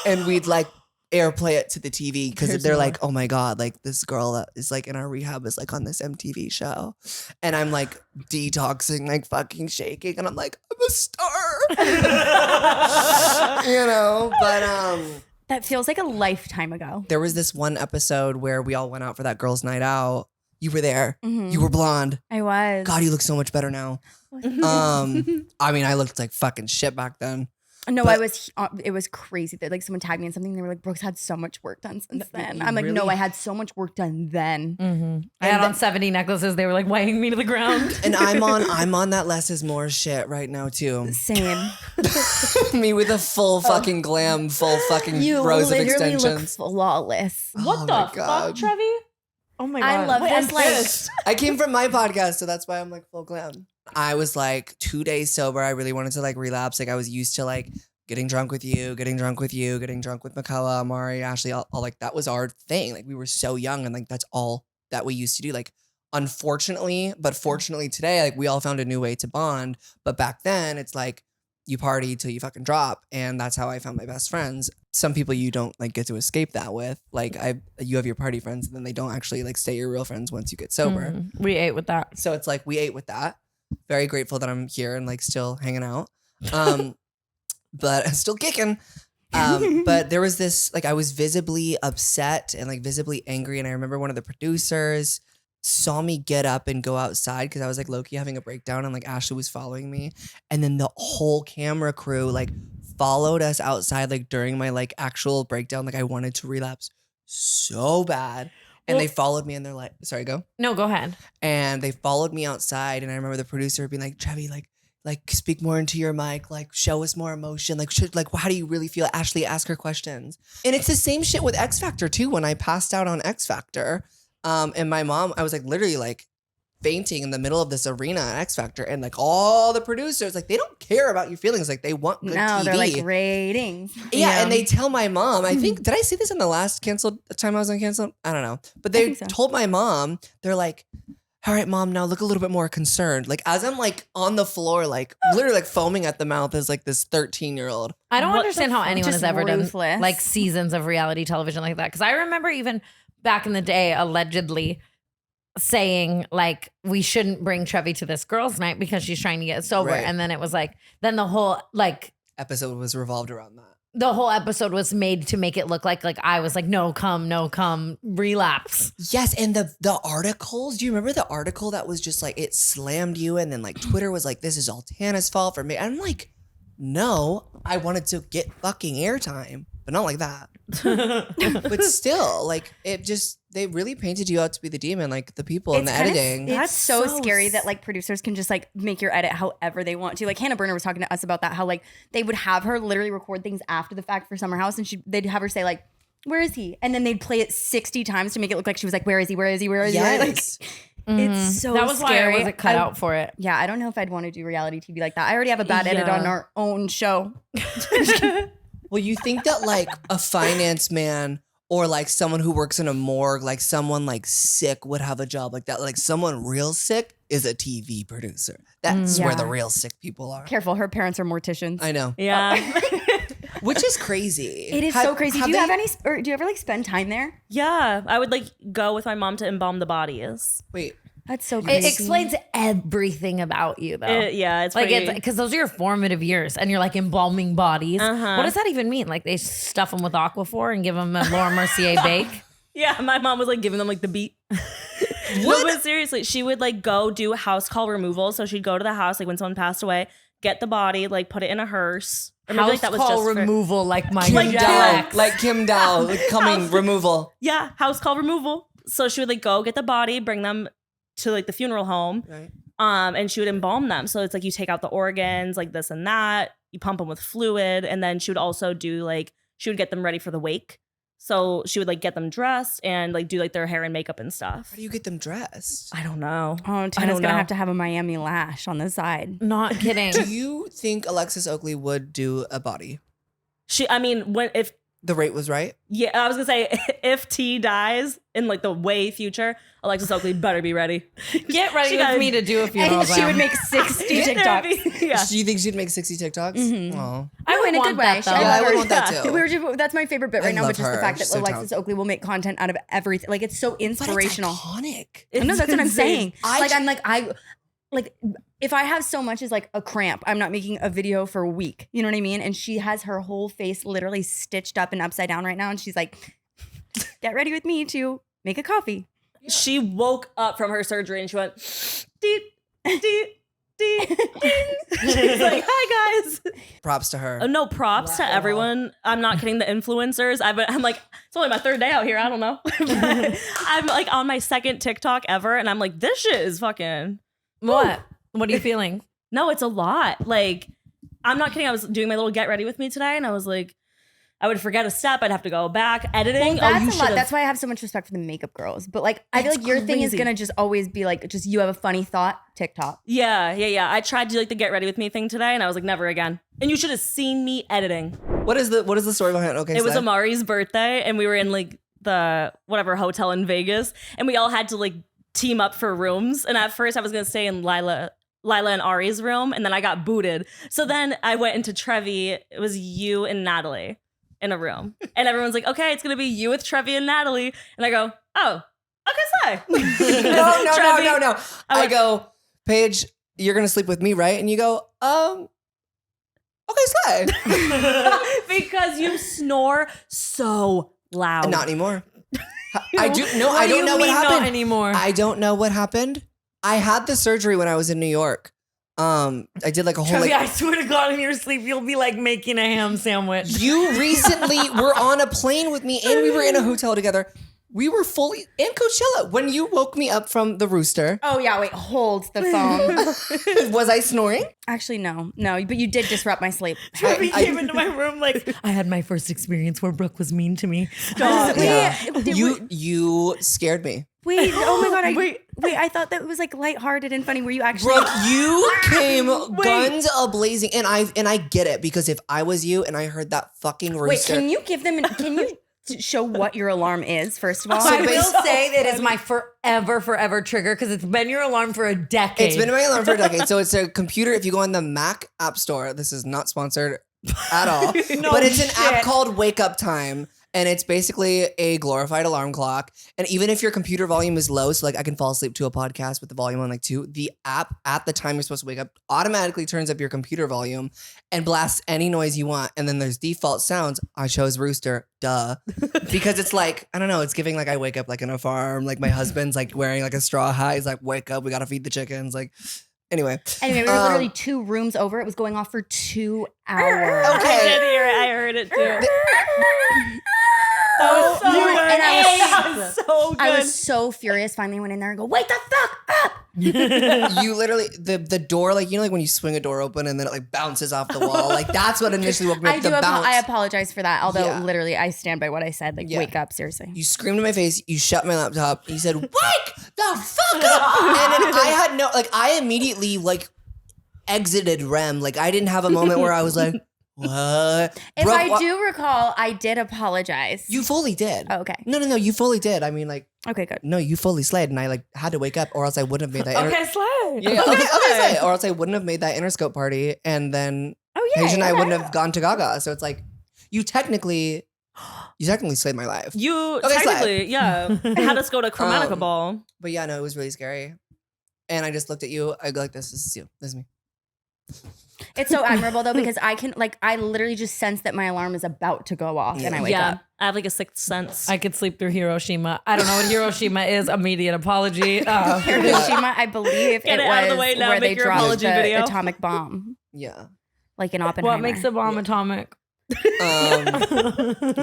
and we'd like airplay it to the TV because they're like, oh my God, like this girl that is like in our rehab is like on this MTV show, and I'm like detoxing, like fucking shaking, and I'm like, I'm a star, you know. But That feels like a lifetime ago. there was this one episode where we all went out for that girls' night out. You were there. Mhm. You were blonde. I was. God, you look so much better now. I mean, I looked like fucking shit back then. No, But- I was. It was crazy that like someone tagged me in something. And they were like, "Brooks had so much work done since then." I'm like, "No, really? I had so much work done then." I had on 70 necklaces. They were like weighing me to the ground. And I'm on that less is more shit right now too. Same. Me with a full fucking glam, full fucking You rows of literally look extensions. flawless. What Oh the my fuck, God. Trevi? Oh my I love Wait, this. I'm Like, pissed. I came from my podcast, so that's why I'm like full glam. I was like 2 days sober. I really wanted to like relapse. Like I was used to like getting drunk with you, getting drunk with Makawa, Amari, Ashley, all like that was our thing. Like we were so young, and like that's all that we used to do. Like unfortunately, but fortunately today, like we all found a new way to bond. But back then, it's like you party till you fucking drop, and that's how I found my best friends. Some people you don't like get to escape that with. Like you have your party friends, and then they don't actually like stay your real friends once you get sober. We ate with that. So it's like we ate with that. Very grateful that I'm here and like still hanging out. But I'm still kicking. But there was this, like I was visibly upset and like visibly angry. And I remember one of the producers saw me get up and go outside because I was like low-key having a breakdown, and like Ashley was following me. And then the whole camera crew like followed us outside like during my like actual breakdown. Like I wanted to relapse so bad. And they followed me, and they're like, sorry, go. No, go ahead. And they followed me outside, and I remember the producer being like, Trevi, like speak more into your mic, like show us more emotion, like how do you really feel? Ashley, ask her questions. And it's the same shit with X Factor too. When I passed out on X Factor, and my mom, I was like literally like fainting in the middle of this arena at X Factor, and like all the producers, like they don't care about your feelings, like they want good TV. they're like ratings. Yeah, and they tell my mom, I think, did I say this in the last canceled time I was on canceled? I don't know. But they think so. told my mom, they're like, all right, mom, now look a little bit more concerned. Like as I'm like on the floor, like literally like foaming at the mouth as like this 13-year-old. I don't What understand the how fuck? anyone has Just ever done ruthless. like seasons of reality television like that. Because I remember even back in the day, allegedly saying like we shouldn't bring Trevi to this girls' night because she's trying to get sober. Right. And then it was like, then the whole like Episode was revolved around that. the whole episode was made to make it look like I was like, no, come, relapse. Yes, and the articles, do you remember the article that was just like it slammed you, and then like Twitter was like, this is all Tana's fault for me. I'm like, no, I wanted to get fucking airtime, but not like that. But still, like it just, they really painted you out to be the demon, like the people in the kind of- editing. it's That's so so scary that like producers can just like make your edit however they want to. Like Hannah Burner was talking to us about that, how like they would have her literally record things after the fact for Summer House, and they'd have her say like, where is he? And then they'd play it 60 times to make it look like she was like, where is he? Where is he? Where is he? Like, Yes. it's so That was scary. why I wasn't cut out for it. Yeah, I don't know if I'd want to do reality TV like that. I already have a bad edit Yeah. on our own show. Well, you think that like a finance man or like someone who works in a morgue, like someone like sick would have a job like that. Like someone real sick is a TV producer. That's where the Yeah. real sick people are. Careful, her parents are morticians. I know. Yeah. Which is crazy. It is so crazy. Do you have any, or do you ever like spend time there? Yeah. I would like go with my mom to embalm the bodies. Wait, That's so It crazy. explains everything about you, though. Yeah, it's like pretty- it's because those are your formative years, and you're like embalming bodies. What does that even mean? Like they stuff them with Aquaphor and give them a Laura Mercier bake? Yeah, my mom was like giving them like the beat. No, but seriously, she would like go do house call removal. So she'd go to the house like when someone passed away, get the body, like put it in a hearse. Or maybe, House like, that was call just for- removal, like my Kim Jack. Dow, like Kim Dow, like coming removal. Yeah, house call removal. So she would like go get the body, bring them to like the funeral home. Right. And she would embalm them. So it's like you take out the organs, like this and that. You pump them with fluid, and then she would also do like she would get them ready for the wake. So she would like get them dressed and like do like their hair and makeup and stuff. How do you get them dressed? I don't know. Oh, Tana's gonna have to have a Miami lash on the side. Not kidding. Do you think Alexis Oakley would do a body? If the rate was right? Yeah, I was gonna say if T dies in like the way future, Alexis Oakley better be ready. Get ready with me to do a funeral. And she would make 60 TikToks. Yeah. Do you think she'd make 60 TikToks? Mm-hmm. Oh. I would in a good way. I would want that too. That's my favorite bit right now, love but just the her. fact that She's so Alexis Oakley will make content out of everything. Like, it's so inspirational. But it's iconic. No, that's what I'm saying. I If I have so much as like a cramp, I'm not making a video for a week. You know what I mean? And she has her whole face literally stitched up and upside down right now. And she's like, get ready with me to make a coffee. She woke up from her surgery and she went, deep, deep, deep, deep. She's like, hi guys. Props to her. No, props to everyone. I'm not kidding. The influencers. I'm like, it's only my third day out here. I don't know. I'm like on my second TikTok ever. And I'm like, this shit is fucking. What? What are you feeling? No, it's a lot. Like, I'm not kidding. I was doing my little get ready with me today, and I was like, I would forget a step. I'd have to go back editing. Well, that's a lot. That's why I have so much respect for the makeup girls. But like, I feel like your thing is gonna just always be like, just you have a funny thought, TikTok. Yeah. I tried to do like the get ready with me thing today, and I was like, never again. And you should have seen me editing. What is the story behind it? Okay, it was Amari's birthday, and we were in like the whatever hotel in Vegas, and we all had to like team up for rooms. And at first, I was gonna stay in Lila and Ari's room, and then I got booted. So then I went into Trevi. It was you and Natalie in a room. And everyone's like, okay, it's going to be you with Trevi and Natalie. And I go, oh, okay, Sly. No. I go, Paige, you're going to sleep with me, right? And you go, okay, Sly. Because you snore so loud. Not anymore. I don't know what happened. Not anymore. I don't know what happened. I had the surgery when I was in New York. I did like a whole Trevi, I swear to God, in your sleep, you'll be like making a ham sandwich. You recently were on a plane with me and we were in a hotel together. We were fully in Coachella when you woke me up from the rooster. Oh yeah, wait, hold the phone. Was I snoring? Actually, no, but you did disrupt my sleep. Trevi came into my room like, I had my first experience where Brooke was mean to me. You scared me. Wait, oh my God, wait, I thought that was like lighthearted and funny. Were you actually? Brooke, you came guns a-blazing, and I get it, because if I was you and I heard that fucking rooster. Wait, can you show what your alarm is, first of all? I will say that is my forever trigger, because it's been your alarm for a decade. It's been my alarm for a decade. So it's a computer. If you go on the Mac App Store, this is not sponsored at all, but it's an app called Wake Up Time. And it's basically a glorified alarm clock. And even if your computer volume is low, so like I can fall asleep to a podcast with the volume on like 2, the app at the time you're supposed to wake up automatically turns up your computer volume and blasts any noise you want. And then there's default sounds. I chose rooster, duh. Because it's like, I don't know, it's giving like I wake up like in a farm. Like my husband's like wearing like a straw hat. He's like, wake up, we gotta feed the chickens. Like, Anyway, we were literally 2 rooms over. It was going off for 2 hours. Okay. I did hear it. I heard it too. That was so good. And That was so good. I was so furious. Finally went in there and go, wake the fuck up. You literally, the door, like, you know, like when you swing a door open and then it like bounces off the wall. Like that's what initially woke me up. I apologize for that. Although literally I stand by what I said. Like, wake up, seriously. You screamed in my face. You shut my laptop. You said, wake the fuck up. And then I had I immediately like exited REM. Like I didn't have a moment where I was like, what? If I do recall, I did apologize. You fully did. Oh, okay. No, you fully did. I mean, like. Okay, good. No, you fully slayed, and I like had to wake up, or else I wouldn't have made that. Okay, slay. Yeah, okay, slay. Or else I wouldn't have made that Interscope party, and then Paige and I wouldn't have gone to Gaga. So it's like, you technically slayed my life. You technically, had us go to Chromatica Ball. But yeah, no, it was really scary. And I just looked at you. I go like this is you. This is me. It's so admirable though, because I literally just sense that my alarm is about to go off and I wake up. I have like a sixth sense. I could sleep through Hiroshima. I don't know what Hiroshima is. Immediate apology. Hiroshima, I believe Get it out of the was way now, where make they your dropped apology the video. atomic bomb. Yeah. Like in Oppenheimer. What makes a bomb atomic?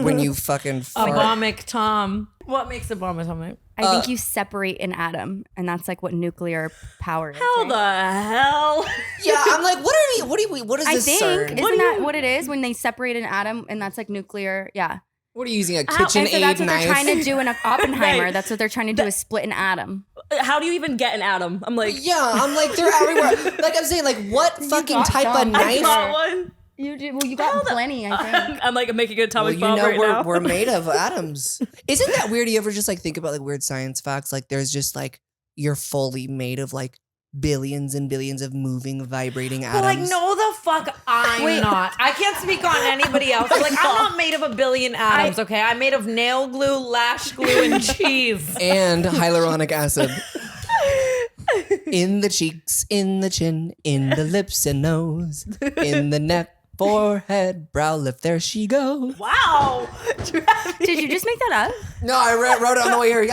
When you fucking fart. Atomic Tom. What makes a bomb atomic? I think you separate an atom, and that's like what nuclear power is. How right? the hell? Yeah, I'm like, what is I this think CERN? isn't that what it is when they separate an atom, and that's like nuclear? Yeah. What are you using, a And KitchenAid so that's what knife? they're trying to do in Oppenheimer. Right. That's what they're trying to do is split an atom. How do you even get an atom? I'm like, Yeah, I'm like, they're everywhere. Like I'm saying, like, what fucking got type of some. I knife? got one. You did well. You got plenty, I think. I'm like making an Well, atomic you bomb know, right now. we're made of atoms. Isn't that weird? You ever just like think about like weird science facts? Like there's just like you're fully made of like billions and billions of moving, vibrating atoms. Well, like, no, the fuck, I'm not. I can't speak on anybody else. Like, I'm not made of a billion atoms, okay? I'm made of nail glue, lash glue, and cheese. And hyaluronic acid. In the cheeks, in the chin, in the lips and nose, in the neck, forehead, brow lift. There she goes. Wow. Did you just make that up? No, I wrote it on the way here.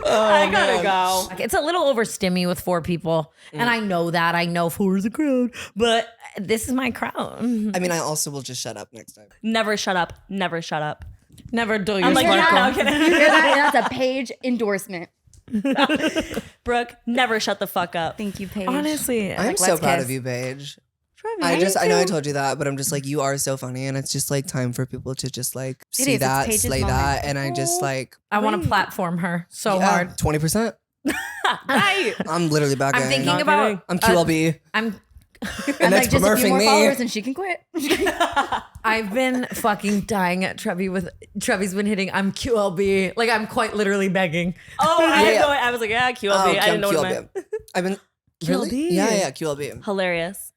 I gotta go. It's a little overstimmy with 4 people. And I know that. I know 4 is a crowd. But this is my crowd. I mean, I also will just shut up next time. Never shut up. Never shut up. Never do your I'm like, smartphone. no, I'm kidding. That's a Paige endorsement. Brooke, never shut the fuck up. Thank you, Paige. Honestly. I'm like, so let's proud kiss. of you, Paige. Trevi, I know I told you that, but I'm just like, you are so funny. And it's just like time for people to just like It see is. It's that, Paige's slay moment. that. And I just like, I want to platform her so hard. 20%. Right. I'm literally back. I'm gang. thinking Not about. kidding. I'm QLB. I'm. And that's like just a few smurfing more me. followers and she can quit. I've been fucking dying at Trevi with Trevi's been hitting. I'm QLB. Like I'm quite literally begging. Oh, I Yeah. didn't know it. I was like, yeah, QLB. Oh, I didn't know what it QLB. meant. I've been really? QLB. Yeah, QLB. Hilarious.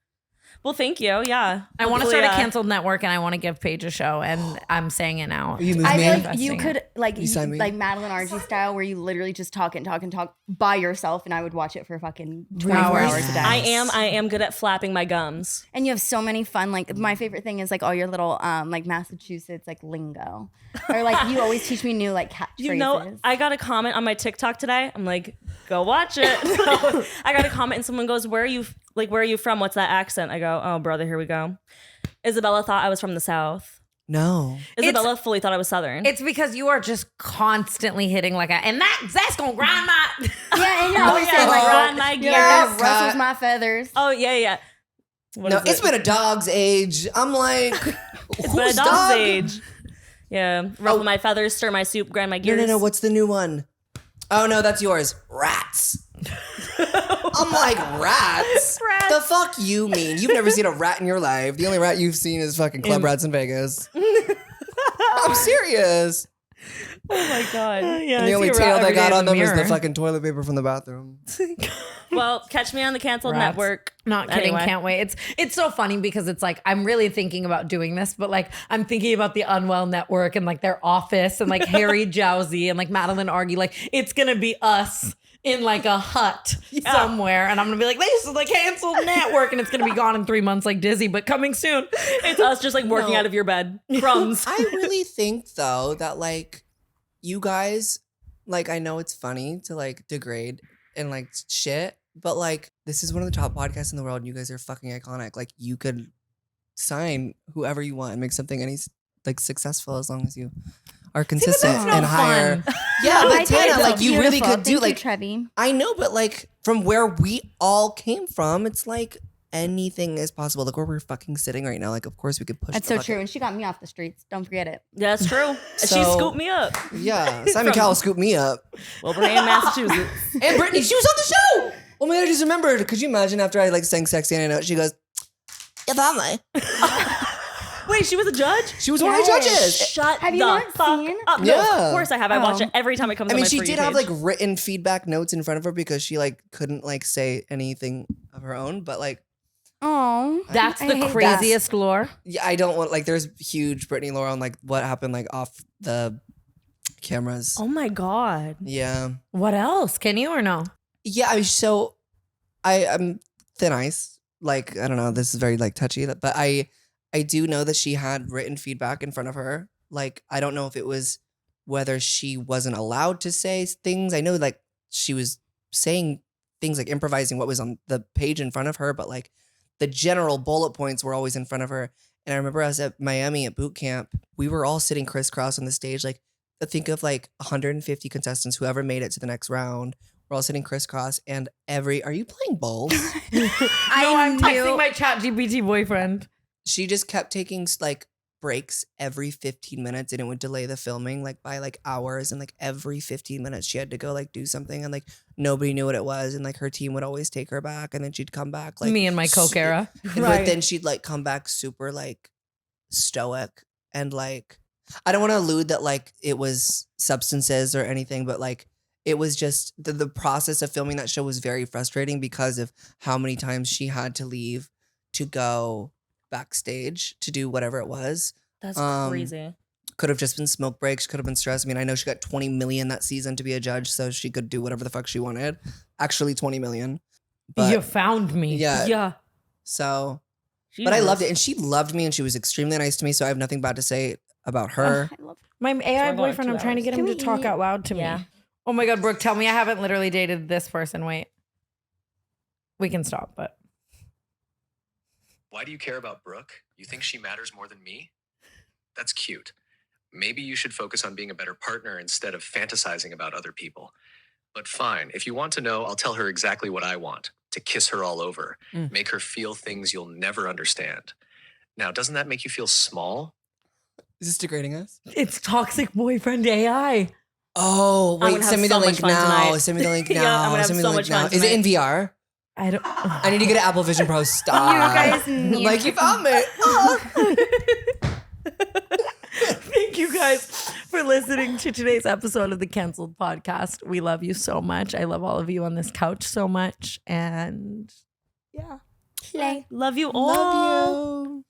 Well, thank you. Yeah. I want to Hopefully, start a canceled network and I want to give Paige a show and I'm saying it now. You move I me. feel like you Investing could like You sign me? like Madeline RG style where you literally just talk and talk and talk by yourself and I would watch it for fucking 24 hours a day. I am good at flapping my gums. And you have so many fun, like my favorite thing is like all your little like Massachusetts like lingo. Or like you always teach me new like catchphrases. You know, I got a comment on my TikTok today. I'm like, go watch it. So, I got a comment and someone goes, where are you from? What's that accent? I go, oh brother, here we go. Isabella thought I was from the South. No. Isabella fully thought I was Southern. It's because you are just constantly hitting like a, and that's gonna grind my. yeah, and you're always saying like, grind my you're gears. like, that Cut. rustles my feathers. Oh yeah. What No, is it's it? been a dog's age. I'm like, It's been a whose dog's dog? age. Yeah, ruffle my feathers, stir my soup, grind my No, gears. no. What's the new one? Oh no, that's yours. Rats. I'm like, rats? Rats. The fuck you mean? You've never seen a rat in your life. The only rat you've seen is fucking club rats in Vegas. I'm serious. Oh my god. Yeah, And the only tail they got on them is the fucking toilet paper from the bathroom. Well, catch me on the canceled Rats. network. Not kidding, Anyway. can't wait. It's so funny because it's like I'm really thinking about doing this, but like I'm thinking about the Unwell Network and like their office and like Harry Jowsey and like Madeline Argy. Like it's gonna be us in like a hut somewhere, and I'm gonna be like, this is the canceled network, and it's gonna be gone in 3 months like Dizzy, but coming soon. It's us just like working out of your bed. Crumbs. I really think though that like you guys, like I know it's funny to like degrade and like shit, but like this is one of the top podcasts in the world and you guys are fucking iconic. Like you could sign whoever you want and make something any like successful as long as you are consistent that's no and hire. fun. Yeah, I but think Tana, that's like you really beautiful. could do Thank you, like Trevi. I know, but like from where we all came from, it's like anything is possible. Like where we're fucking sitting right now, like of course we could push. That's the so fuck true. up. And she got me off the streets. Don't forget it. Yeah, that's true. She So- scooped me up. Yeah, Simon Cowell scooped me up. Well, we're in Massachusetts. And Brittany, she was on the show. Oh my god, I just remembered. Could you imagine after I like sang "Sexy" and I know she goes, "Yeah, family." Wait, she was a judge? She was one of the judges. Shut Have you the not fuck seen? up. No, Yeah. of course I have. I watch Oh. it every time it comes I on mean, my she For You did have page. like written feedback notes in front of her because she like couldn't like say anything of her own. But like, Oh, That's I the hate craziest lore. yeah, I don't want like. There's huge Brittany lore on like what happened like off the cameras. Oh my god. Yeah, What else? Can you or no? yeah. I'm thin ice. Like I don't know. This is very like touchy, but I do know that she had written feedback in front of her. Like I don't know if it was whether she wasn't allowed to say things. I know like she was saying things like improvising what was on the page in front of her, but like the general bullet points were always in front of her. And I remember I was at Miami at boot camp. We were all sitting crisscross on the stage. Like, think of like 150 contestants, whoever made it to the next round. We're all sitting crisscross, and are you playing bowls? I'm texting my ChatGPT boyfriend. She just kept taking like breaks every 15 minutes, and it would delay the filming like by like hours. And like every 15 minutes, she had to go like do something, and like nobody knew what it was. And like her team would always take her back, and then she'd come back like Me and my Coke era. But then she'd like come back super like stoic and like I don't want to allude that like it was substances or anything, but like it was just the process of filming that show was very frustrating because of how many times she had to leave to go backstage to do whatever it was. That's crazy. Could have just been smoke breaks, could have been stress. I mean, I know she got 20 million that season to be a judge, so she could do whatever the fuck she wanted. Actually 20 million. But You found me. yeah. So but I loved it, and she loved me, and she was extremely nice to me, so I have nothing bad to say about her. My AI boyfriend, I'm trying to get him to talk out loud to Yeah. me. Oh my God, Brooke, tell me I haven't literally dated this person. Wait. We can stop, but. Why do you care about Brooke? You think she matters more than me? That's cute. Maybe you should focus on being a better partner instead of fantasizing about other people. But fine, if you want to know, I'll tell her exactly what I want. To kiss her all over. Make her feel things you'll never understand. Now, doesn't that make you feel small? Is this degrading us? It's toxic boyfriend AI. Oh, I'm wait, gonna send have me so the much link fun now. tonight. Send me the link now. Yeah, I'm gonna have Send me so the link much fun now. Is it in tonight. VR? I don't. I need to get an Apple Vision Pro. Stop. You guys I'm need like, you found me. Oh. Thank you guys for listening to today's episode of the Canceled Podcast. We love you so much. I love all of you on this couch so much. And yeah. Love you all. Love you.